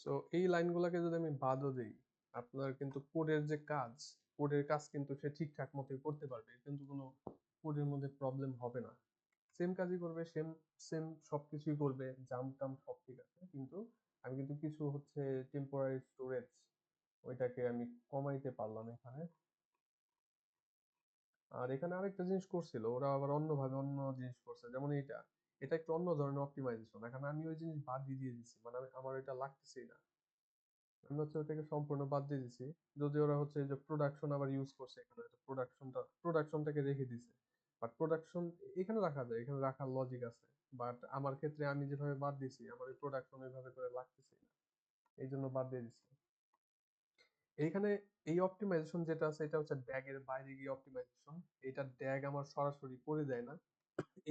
সো এই লাইনগুলোকে যদি আমি বাদও দিই, আপনার কিন্তু কোডের কাজ কিন্তু সে ঠিকঠাক মতোই করতে পারবে, কিন্তু কোনো কোডের মধ্যে প্রবলেম হবে না। সেম কাজই করবে, সেম সেম সবকিছুই করবে, জাম্প টাম্প সব ঠিক আছে, কিন্তু আমি কিন্তু কিছু হচ্ছে টেম্পোরারি স্টোরেজ ওইটাকে আমি কমাইতে পারলাম এখানে। আর এখানে আরেকটা জিনিস করছিল ওরা, আবার অন্যভাবে অন্য জিনিস করছে, যেমন এটা একটু অন্য ধরনের অপটিমাইজেশন। এখানে আমি ওই জিনিস বাদ দিয়ে দিচ্ছি, মানে আমার এটা লাগতেছেই না, আমি হচ্ছে ওটাকে সম্পূর্ণ বাদ দিয়ে দিছি। যদি ওরা হচ্ছে এই যে প্রোডাকশন আবার ইউজ করছে, এখানে প্রোডাকশনটাকে রেখে দিছে, বাট প্রোডাকশন এখানে রাখা যায়, এখানে রাখার লজিক আছে, বাট আমার ক্ষেত্রে আমি যেভাবে বাদ দিছি আমার এই প্রোডাকশন ওইভাবে করে লাগতেছে না, এই জন্য বাদ দিয়ে দিছি। এইখানে এই অপটিমাইজেশন যেটা আছে এটা হচ্ছে ড্যাগ এর বাইরে গিয়ে অপটিমাইজেশন, এটা ড্যাগ আমার সরাসরি করে দেয় না।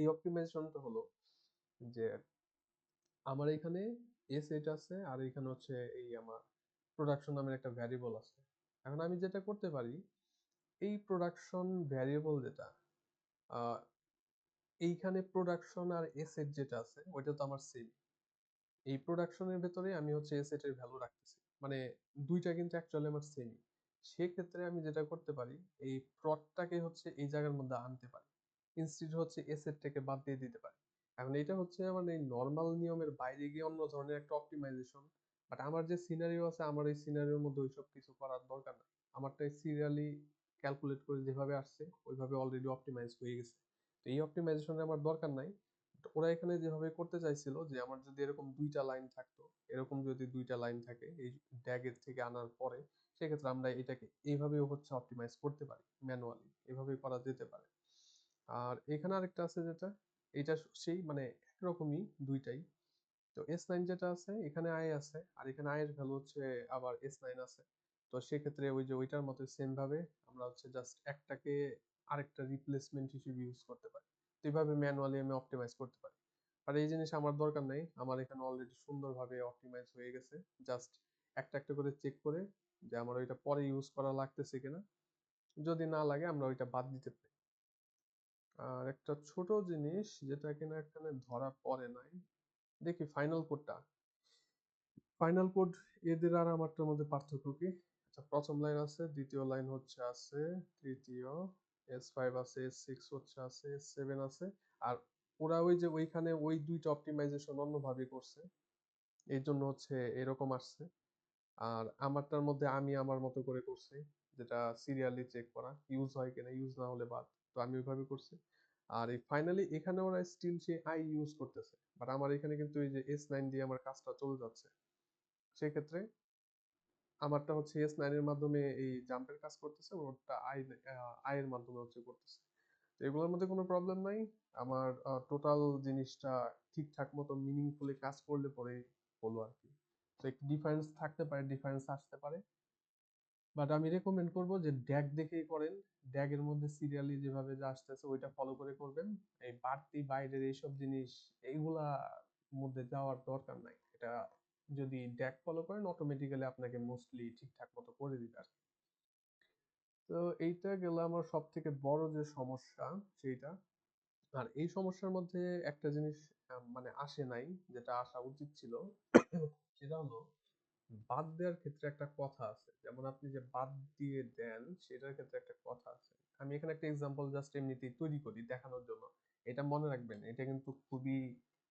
এই অপটিমাইজেশনটা হলো যে আমার এখানে এস এটা আছে, আর এখানে হচ্ছে এই আমার প্রোডাকশন নামের একটা ভ্যারিয়েবল আছে। এখন আমি যেটা করতে পারি, এই প্রোডাকশন ভ্যারিয়েবল যেটা আহ, এইখানে প্রোডাকশন আর এসেট যেটা আছে ওইটা তো আমার সেম, এই প্রোডাকশনের ভেতরে আমি হচ্ছে এসেট এর ভ্যালু রাখতেছি, মানে দুইটা কিন্তু অ্যাকচুয়ালি আমার সেম। সেক্ষেত্রে আমি যেটা করতে পারি, এই প্রডটাকে হচ্ছে এই জায়গার মধ্যে আনতে পারি, ইনস্টিড হচ্ছে এসেটটাকে বাদ দিয়ে দিতে পারি। এখন এটা হচ্ছে মানে নর্মাল নিয়মের বাইরে গিয়ে অন্য ধরনের একটা অপটিমাইজেশন, বাট আমার যে সিনারিও আছে আমার এই সিনারিওর মধ্যে ওইসব কিছু করার দরকার নাই, আমারটাই সিরিয়ালি ক্যালকুলেট করে যেভাবে আসছে ওইভাবে অলরেডি অপটিমাইজ হয়ে গেছে। তো এই অপটিমাইজেশনের আমার দরকার নাই। তো ওরা এখানে যেভাবে করতে চাইছিল যে আমার যদি এরকম দুইটা লাইন থাকতো, এরকম যদি দুইটা লাইন থাকে এই ড্যাগের থেকে আনার পরে, সেক্ষেত্রে আমরা এটাকে এইভাবেও হচ্ছে অপটিমাইজ করতে পারি, ম্যানুয়ালি এভাবেই করা যেতে পারে। আর এখানে আরেকটা আছে যেটা, এটা সেই মানে একরকমই দুইটাই। তো S9 যেটা আছে এখানে আই আছে, আর এখানে আই এর ভ্যালু হচ্ছে আবার S9 আছে। তো সেক্ষেত্রে ওই যে ওইটার মতো সেম ভাবে আমরা হচ্ছে জাস্ট একটাকে আরেকটা রিপ্লেসমেন্ট হিসেবে ইউজ করতে পারি। তো এইভাবে ম্যানুয়ালি আমি অপটিমাইজ করতে পারি। আর এই জিনিস আমার দরকার নাই, আমার এখানে অলরেডি সুন্দরভাবে অপটিমাইজ হয়ে গেছে। জাস্ট একটা একটা করে চেক করে যে আমার ওইটা পরে ইউজ করা লাগতেছে কিনা, যদি না লাগে আমরা ওইটা বাদ দিতে পারি। আর একটা ছোট জিনিস যেটা কিনা এখানে ধরা পড়ে নাই, দেখি ফাইনাল কোডটা। ফাইনাল কোড এদের আর আমারটার মধ্যে পার্থক্য কি? আচ্ছা, প্রথম লাইন আছে, দ্বিতীয় লাইন হচ্ছে আছে, তৃতীয় S5 আছে, S6 হচ্ছে আছে, S7 আছে। আর ওরা ওই যে ওইখানে ওই দুইটা অপটিমাইজেশন অন্যভাবে করছে, এই জন্য হচ্ছে এরকম আসছে। আর আমারটার মধ্যে আমি আমার মতো করে করছি, যেটা সিরিয়ালি চেক করা, ইউজ হয় কিনা, ইউজ না হলে বাদ। তো আমি ওইভাবে করছি। আর এই ফাইনালি এখানে ওরা স্টিল সেই আই ইউজ করতেছে, বাট আমার এখানে কিন্তু এই যে S9 দিয়ে আমার কাজটা চলে যাচ্ছে। সেক্ষেত্রে আমারটা হচ্ছে S9 এর মাধ্যমে এই জাম্পের কাজ করতেছে, ওরটা আই এর মাধ্যমে হচ্ছে করতেছে। তো এগুলোর মধ্যে কোনো প্রবলেম নাই। আমার টোটাল জিনিসটা ঠিকঠাক মতো মিনিংফুলি কাজ করলে পরে হলো আর কি। তো একটু ডিফারেন্স থাকতে পারে, ডিফারেন্স আসতে পারে, বাট আমি রেকমেন্ড করবো যে ড্যাগ দেখেই করেন। ড্যাগ এর মধ্যে সিরিয়ালি যেভাবে যা আসতেছে ওইটা ফলো করে করবেন। এই বাড়তি বাইরের এইসব জিনিস এইগুলা মধ্যে যাওয়ার দরকার নাই। এটা যদি ড্যাগ ফলো করেন অটোমেটিক্যালি আপনাকে মোস্টলি ঠিকঠাক মতো করে দিবে আর কি। তো এইটা গেল আমার সব থেকে বড় যে সমস্যা সেইটা। আর এই সমস্যার মধ্যে একটা জিনিস মানে আসে নাই, যেটা আসা উচিত ছিল, সেটা হলো বাদ দেওয়ার ক্ষেত্রে একটা কথা আছে, যেমন আপনি যে বাদ দিয়ে দেন সেটার ক্ষেত্রে একটা কথা আছে। আমি এখানে একটা এক্সাম্পল জাস্ট এমনিতেই তৈরি করি দেখানোর জন্য, এটা মনে রাখবেন, এটা কিন্তু খুবই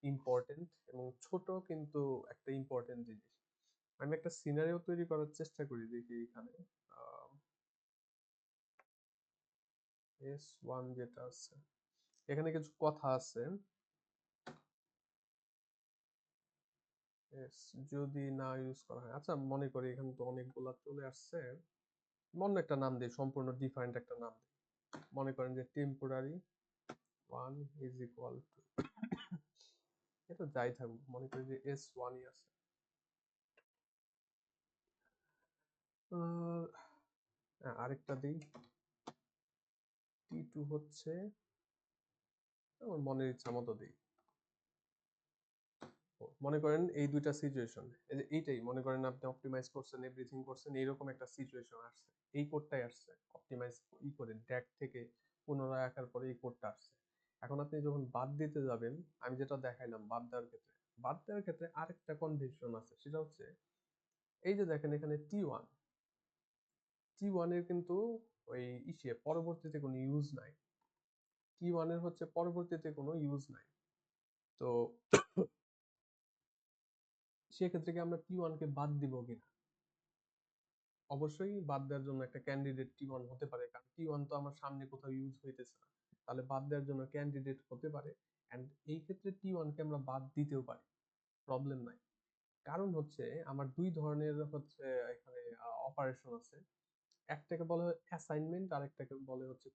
ইম্পর্টেন্ট এবং ছোট কিন্তু একটা ইম্পর্টেন্ট জিনিস। আমি একটা সিনারিও তৈরি করার চেষ্টা করি, দেখি এখানে S1 যেটা আছে এখানে কিছু কথা আছে। যদি না ইউজ করা হয়, আচ্ছা মনে করি এখানে তো অনেকগুলা চলে আসছে, অন্য একটা নাম দিই, সম্পূর্ণ ডিফারেন্ট একটা নাম দিই। মনে করেন যে টেম্পোরারি 1 ইজ ইকুয়াল টু, এটা যাই থাকুক, মনে করি যে S1 ই আছে। আরেকটা দিই, T2 হচ্ছে, আমার মনের ইচ্ছা মতো দিই। মনে করেন এই দুইটা সিচুয়েশন, এইটাই মনে করেন আপনি অপটিমাইজ করছেন, এভরিথিং করছেন, এইরকম একটা সিচুয়েশন আসছে, এই কোডটাই আসছে অপটিমাইজ করে ড্যাগ থেকে পুনরায় আঁকার পরে এই কোডটা আসছে। এখন আপনি যখন বাদ দিতে যাবেন, আমি যেটা দেখাইলাম বাদ দেওয়ার ক্ষেত্রে, বাদ দেওয়ার ক্ষেত্রে আরেকটা কনভেনশন আছে, সেটা হচ্ছে এই যে দেখেন এখানে টি ওয়ান এর কিন্তু ওই পরবর্তীতে কোনো ইউজ নাই। টি ওয়ান এর হচ্ছে পরবর্তীতে কোনো ইউজ নাই। তো সেক্ষেত্রে কি আমরা টি ওয়ান কে বাদ দিব কিনা? অবশ্যই বাদ দেওয়ার জন্য একটা ক্যান্ডিডেট টি ওয়ান হতে পারে, কারণ টি ওয়ান তো আমার সামনে কোথাও ইউজ হইতেছে না, তাহলে বাদ দেওয়ার জন্য ক্যান্ডিডেট হতে পারে। অ্যান্ড এই ক্ষেত্রে টি ওয়ান কে আমরা বাদ দিতেও পারি, প্রবলেম নাই। কারণ হচ্ছে আমার দুই ধরনের হচ্ছে এখানে অপারেশন আছে। একটাকে বলে অ্যাসাইনমেন্ট আর একটাকে বলে হচ্ছে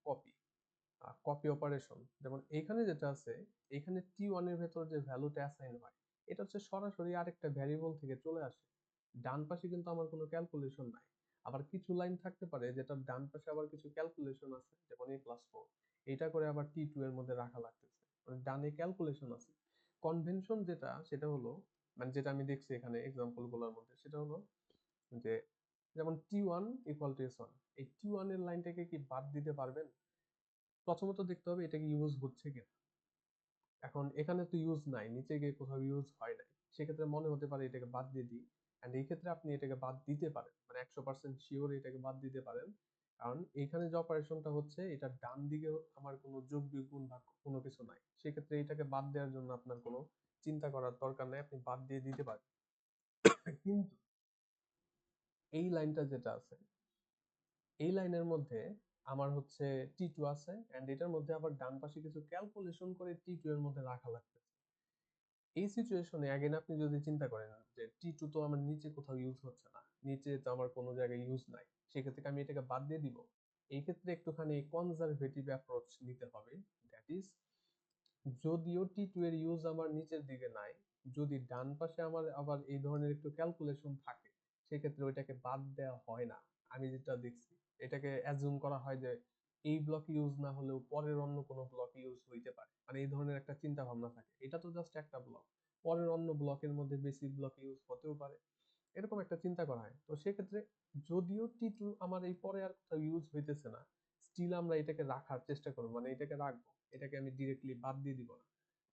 কপি অপারেশন। যেমন এইখানে যেটা আছে, এইখানে টি ওয়ান এর ভেতর যে ভ্যালুটা অ্যাসাইন হয়, এটা হচ্ছে সরাসরি আরেকটা ভ্যারিয়েবল থেকে চলে আসে। ডান পাশে কিন্তু আমার কোনো ক্যালকুলেশন নাই। আবার কিছু লাইন থাকতে পারে যেটা ডান পাশে আবার কিছু ক্যালকুলেশন আছে, যেমন a+4, এটা করে আবার টি2 এর মধ্যে রাখা লাগতেছে, মানে ডানে ক্যালকুলেশন আছে। কনভেনশন যেটা, সেটা হলো, মানে যেটা আমি দেখছি এখানে এক্সাম্পল গুলোর মধ্যে, সেটা হলো যে যেমন টি1 = s1, এই টি1 এর লাইনটাকে কি বাদ দিতে পারবেন? প্রথমত দেখতে হবে এটাকে ইউজ হচ্ছে কিনা। এখন এখানে তো ইউজ নাই, নিচে গিয়ে কোথাও ইউজ হয় নাই, সেক্ষেত্রে মনে হতে পারে এটাকে বাদ দিয়ে দিই। অ্যান্ড এই ক্ষেত্রে আপনি এটাকে বাদ দিতে পারেন, মানে 100% শিওর এটাকে বাদ দিতে পারেন। কারণ এখানে যে অপারেশনটা হচ্ছে, এটা ডান দিকে আমার কোনো যোগ বিগুণ বা কোনো কিছু নাই, সেক্ষেত্রে এটাকে বাদ দেওয়ার জন্য আপনার কোনো চিন্তা করার দরকার নাই, আপনি বাদ দিয়ে দিতে পারেন। কিন্তু এই লাইনটা যেটা আছে, এই লাইনের মধ্যে আমার হচ্ছে টি2 আছে, এন্ড এটার মধ্যে আবার ডান পাশে কিছু ক্যালকুলেশন করে টি2 এর মধ্যে রাখা লাগবে। এই সিচুয়েশনে अगेन আপনি যদি চিন্তা করেন যে টি2 তো আমার নিচে কোথাও ইউজ হচ্ছে না, নিচে তো আমার কোনো জায়গায় ইউজ নাই, সেক্ষেত্রে আমি এটাকে বাদ দিয়ে দিব। এই ক্ষেত্রে একটুখানি কনজারভেটিভ অ্যাপ্রোচ নিতে হবে। দ্যাট ইজ, যদিও টি2 এর ইউজ আমার নিচের দিকে নাই, যদি ডান পাশে আমার আবার এই ধরনের একটু ক্যালকুলেশন থাকে, সেক্ষেত্রে ওইটাকে বাদ দেওয়া হয় না। আমি যেটা দেখছি, এটাকে অ্যাজুম করা হয় যে এই ব্লক ইউজ না হলেও পরের অন্য কোনো ব্লক ইউজ হইতে পারে, মানে এই ধরনের একটা চিন্তা ভাবনা থাকে। এটা তো জাস্ট একটা ব্লক, পরের অন্য ব্লকের মধ্যে বেসিক ব্লক ইউজ হতেও পারে, এরকম একটা চিন্তা করা হয়। তো সেক্ষেত্রে যদিও টি2 আমার এই পরে আর কোথাও ইউজ হইতেছে না, স্টিল আমরা এটাকে রাখার চেষ্টা করবো, মানে এটাকে রাখবো, এটাকে আমি ডিরেক্টলি বাদ দিয়ে দিব না।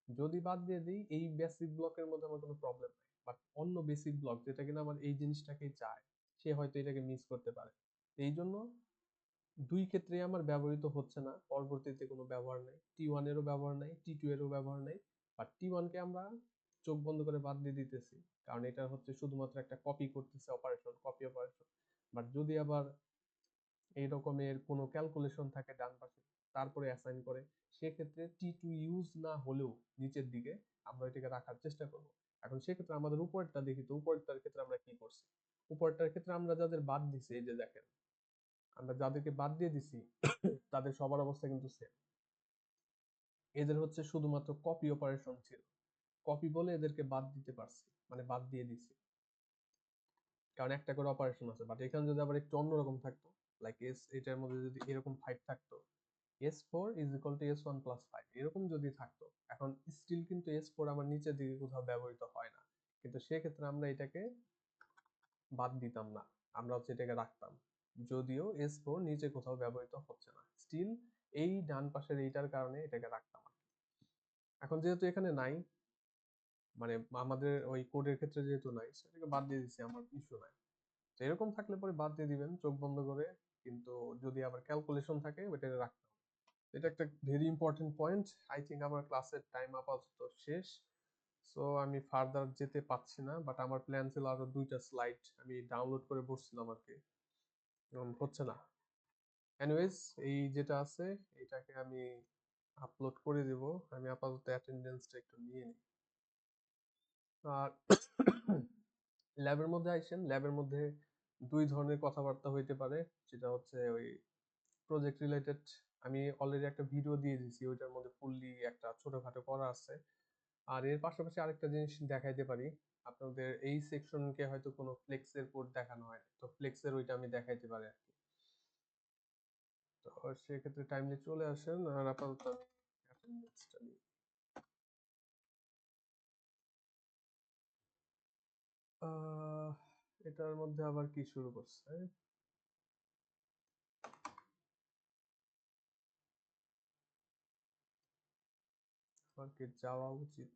যদি বাদ দিয়ে দিই, এই বেসিক ব্লকের মধ্যে আমার কোনো প্রবলেম নাই, বাট অন্য বেসিক ব্লক যেটা কিনা আমার এই জিনিসটাকেই চায়, সে হয়তো এটাকে মিস করতে পারে। এই জন্য দুই ক্ষেত্রে আমার ব্যবহৃত হচ্ছে না, পরবর্তীতে কোনো ব্যবহার নাই, টি1 এরও ব্যবহার নাই, টি2 এরও ব্যবহার নাই, বাট টি1 কে আমরা চোখ বন্ধ করে বাদ দিয়ে দিতেছি, কারণ এটা হচ্ছে শুধুমাত্র একটা কপি করতেছে অপারেশন, কপি অপারেশন। বাট যদি আবার এই রকমের কোনো ক্যালকুলেশন থাকে ডান পাশে, তারপরে অ্যাসাইন করে, সেক্ষেত্রে টি2 ইউজ না হলেও নিচের দিকে আমরা এটাকে রাখার চেষ্টা করব। এখন সেক্ষেত্রে আমাদের উপরেরটা দেখি, তো উপরেরটার ক্ষেত্রে আমরা কি করছি। উপরেরটার ক্ষেত্রে আমরা যাদের বাদ দিছি, এই যে দেখেন, আমরা যাদেরকে বাদ দিয়ে দিছি তাদের সবার অবস্থা কিন্তু সেম। এদের হচ্ছে শুধুমাত্র কপি অপারেশন ছিল, কপি বলে এদেরকে বাদ দিতে পারছি, মানে বাদ দিয়ে দিছি, কারণ একটা করে অপারেশন আছে। বাট এখানে যদি আবার একটু অন্যরকম থাকতো, লাইক এটার মধ্যে যদি এরকম 5 থাকতো, s4 = s1 + 5, এরকম যদি থাকতো, এখন স্টিল কিন্তু s4 আমার নিচের দিকে কোথাও ব্যবহৃত হয় না, কিন্তু সেক্ষেত্রে আমরা এটাকে বাদ দিতাম না, আমরা হচ্ছে এটাকে রাখতাম। যদিও s4 নিচে কোথাও ব্যবহৃত হচ্ছে না, স্টিল এই ডান পাশের এইটার কারণে এটাকে রাখতাম। এখন যেহেতু এখানে নাই, মানে আমাদের ওই কোডের ক্ষেত্রে যেহেতু নাই, সেটাকে বাদ দিয়ে দিচ্ছি, আমার ইস্যু নাই। তো এরকম থাকলে পরে বাদ দিয়ে দিবেন চোখ বন্ধ করে, কিন্তু যদি আবার ক্যালকুলেশন থাকে ওইটাকে রাখতে হবে। এটা একটা very important point. I think আমার ক্লাসের টাইম আপাতত শেষ, সো আমি ফার্দার যেতে পাচ্ছি না, বাট আমার প্ল্যান ছিল আরো 2টা স্লাইড আমি ডাউনলোড করে বসছিলাম আর কি, হচ্ছে না। এনিওয়েজ, এই যেটা আছে এটাকে আমি আপলোড করে দিব। আমি আপাতত অ্যাটেন্ডেন্সটা একটু নিয়ে নিই। আর ল্যাবের মধ্যে আইসেন, ল্যাবের মধ্যে দুই ধরনের কথাবার্তা হইতে পারে, যেটা হচ্ছে ওই প্রজেক্ট রিলেটেড। আমি অলরেডি একটা ভিডিও দিয়ে দিয়েছি, ওইটার মধ্যে ফুললি একটা ছোটখাটো করা আছে। আর এর পাশাপাশি আরেকটা জিনিস দেখাইতে পারি, আপনাদের এই সেকশনকে হয়তো কোনো ফ্লেক্সের কোড দেখানো হয়, তো ফ্লেক্সের ওইটা আমি দেখাইতে পারি আর কি। তো সেক্ষেত্রে টাইমলি চলে আসেন, আর আপাতত আমি অ্যাটেন্ডেন্সটা নিই। এটার মধ্যে আবার কি শুরু করছে, আমার কি যাওয়া উচিত?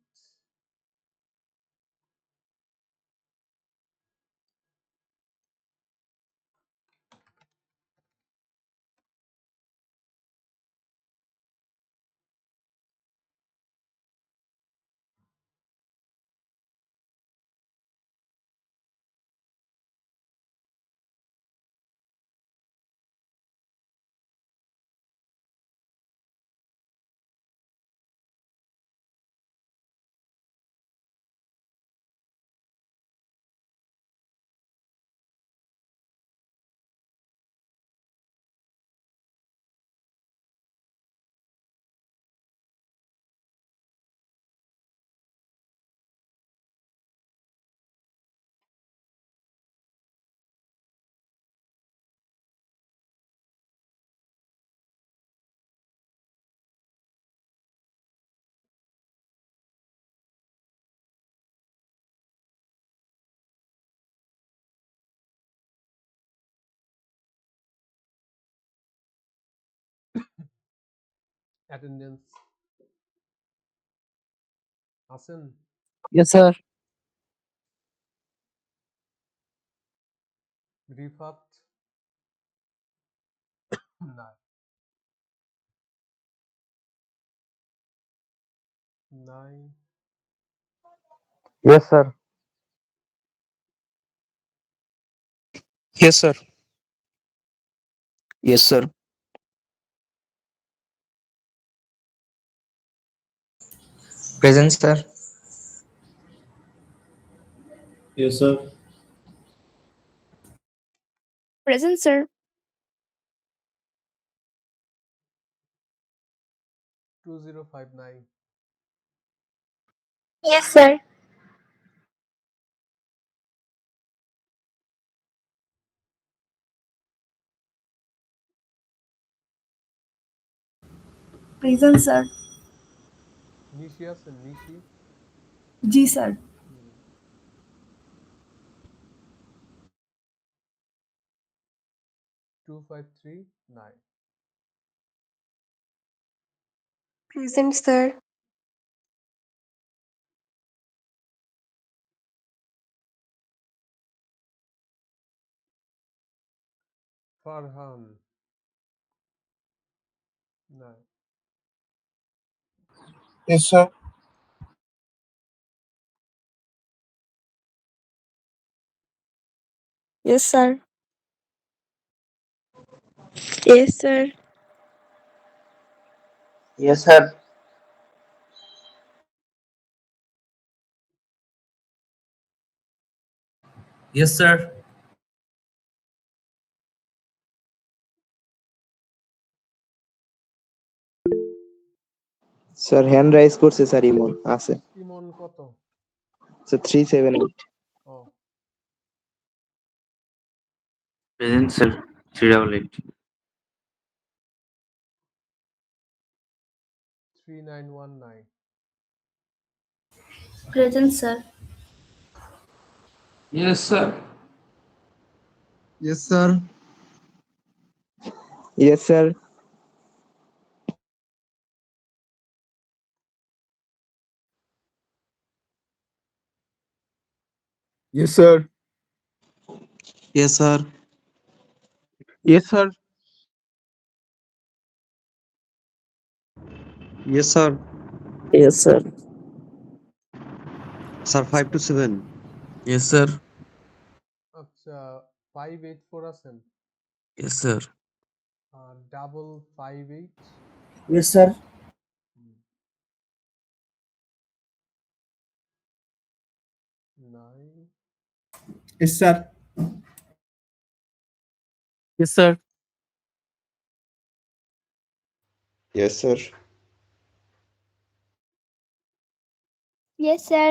অ্যাটেন্ডেন্স আছেন? Yes, sir. রিফাত নাই। নাই। Yes, sir. Yes, sir. Yes, sir. Present, sir. Yes, sir. Present, sir. 2059 Yes, sir. Present, sir. নিশি আছেন? নিশি? Ji, sir. 2539 Present, sir. Farhan নাই। Yes, sir. Yes, sir. Yes, sir. Yes, sir. Yes, sir. Sir, hand raise করছে স্যার ইমন আছে। ইমন কত? Sir 378 O Present, sir. 388. 3919 Present, sir. Yes, sir. Yes, sir. Yes, sir. Yes, sir. Yes, sir. Yes, sir. Yes, sir. Yes, sir. Sir, 5 to 7. Yes, sir. আচ্ছা 584 আছেন? Yes, sir. Double 58 Yes, sir. 9 Yes, sir. Yes, sir. Yes, sir. Yes, sir.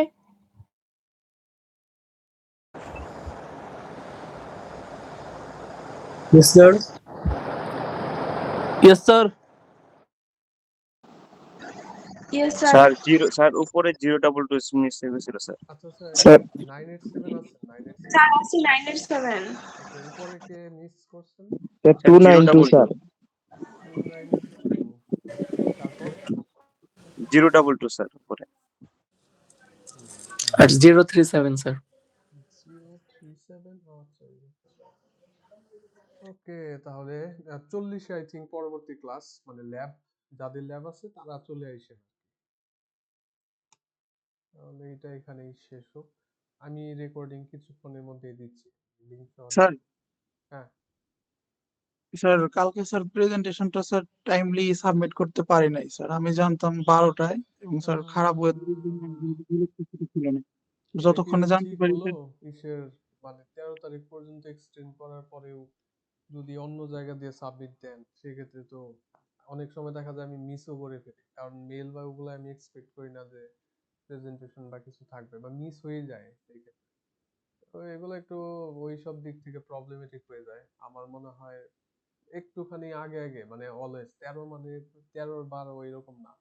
Yes, sir. Yes, sir. Yes, sir. Sir zero sir উপরে 022 মিস হয়ে গেছিল স্যার। আচ্ছা স্যার Sir. 987 আছেন? 987 Sir, I see 987. ওকে উপরে কে মিস করছেন? Sir, sir 292 sir. 292 তারপর 022 স্যার উপরে। At 037, sir. 037 আচ্ছা ওকে তাহলে 40 আই থিংক পরবর্তী ক্লাস মানে ল্যাব যাদের ল্যাব আছে তারা চলে আইসেন। তাহলে এটা এখানেই শেষ হোক। আমি রেকর্ডিং কিছুক্ষণের মধ্যে দিচ্ছি লিংক সহ। স্যার হ্যাঁ স্যার কালকে স্যার প্রেজেন্টেশনটা স্যার টাইমলি সাবমিট করতে পারি নাই স্যার। আমি জানতাম 12টায় এবং স্যার খারাপ ওয়েদারের জন্য ইলেকট্রিসিটি ছিল না। এটা কি যতক্ষণে জানতে ঠিক পারি হলো? স্যার ইসের মানে 13 তারিখ পর্যন্ত এক্সটেন্ড করার পরেও যদি অন্য জায়গা দিয়ে সাবমিট দেন সেক্ষেত্রে তো অনেক সময় দেখা যায় আমি মিসও করে ফেলি, কারণ মেল বা ওগুলো আমি এক্সপেক্ট করি না যে প্রেজেন্টেশন বা কিছু থাকবে বা মিস হয়ে যায় সেই ক্ষেত্রে। তো এগুলো একটু ওই সব দিক থেকে প্রবলেমেটিক হয়ে যায় আমার মনে হয়। একটুখানি আগে আগে মানে অলওয়েজ 13 মানে 13-12 এরকম না,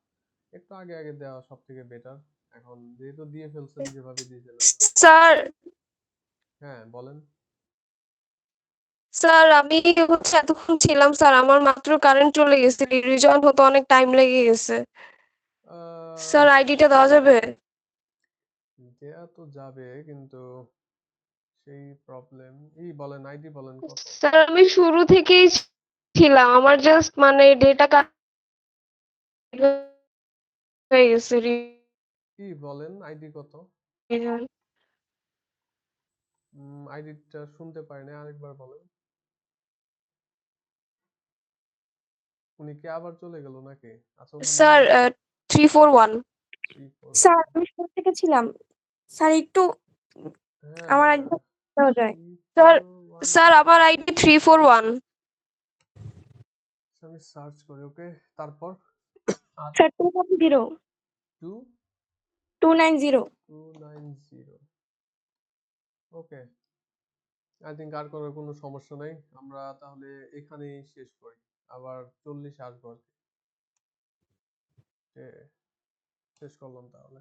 একটু আগে আগে দেওয়া সব থেকে বেটার। এখন যেহেতু দিয়ে ফেলছেন যেভাবে দিয়েছেন ওইভাবে। Sir, হ্যাঁ বলেন। স্যার আমি হচ্ছে এতক্ষণ ছিলাম স্যার, আমার মাত্র কারেন্ট চলে গেছে, রিজয়েন হতে অনেক টাইম লেগে গেছে। স্যার আইডিটা দেওয়া যাবে? দেয়া তো যাবে, কিন্তু সেই প্রবলেম। বলেন, আইডি বলেন কত? স্যার আমি শুরু থেকেই ছিলাম, আমার জাস্ট মানে ডেটা হয়ে গেছে বলেন আইডি কত? রিজয়েন। আইডিটা শুনতে পারি না, আরেকবার বলেন। উনি কি আবার চলে গেল নাকি? আচ্ছা, ওনার স্যার নাম 341। 341। স্যার আমি শুরু থেকে ছিলাম স্যার, একটু হ্যাঁ আমার হ্যাঁ, আইডিটা দেওয়া যায়? স্যার 341। স্যার আমার আইডি 341। আমি সার্চ করি, ওকে। তারপর আর স্যার 210 2 290। 290। ওকে, আই থিঙ্ক আর করার কোনো সমস্যা নাই। আমরা তাহলে এখানেই শেষ করি, আবার 40 আসবো আর কি। শেষ করলাম তাহলে।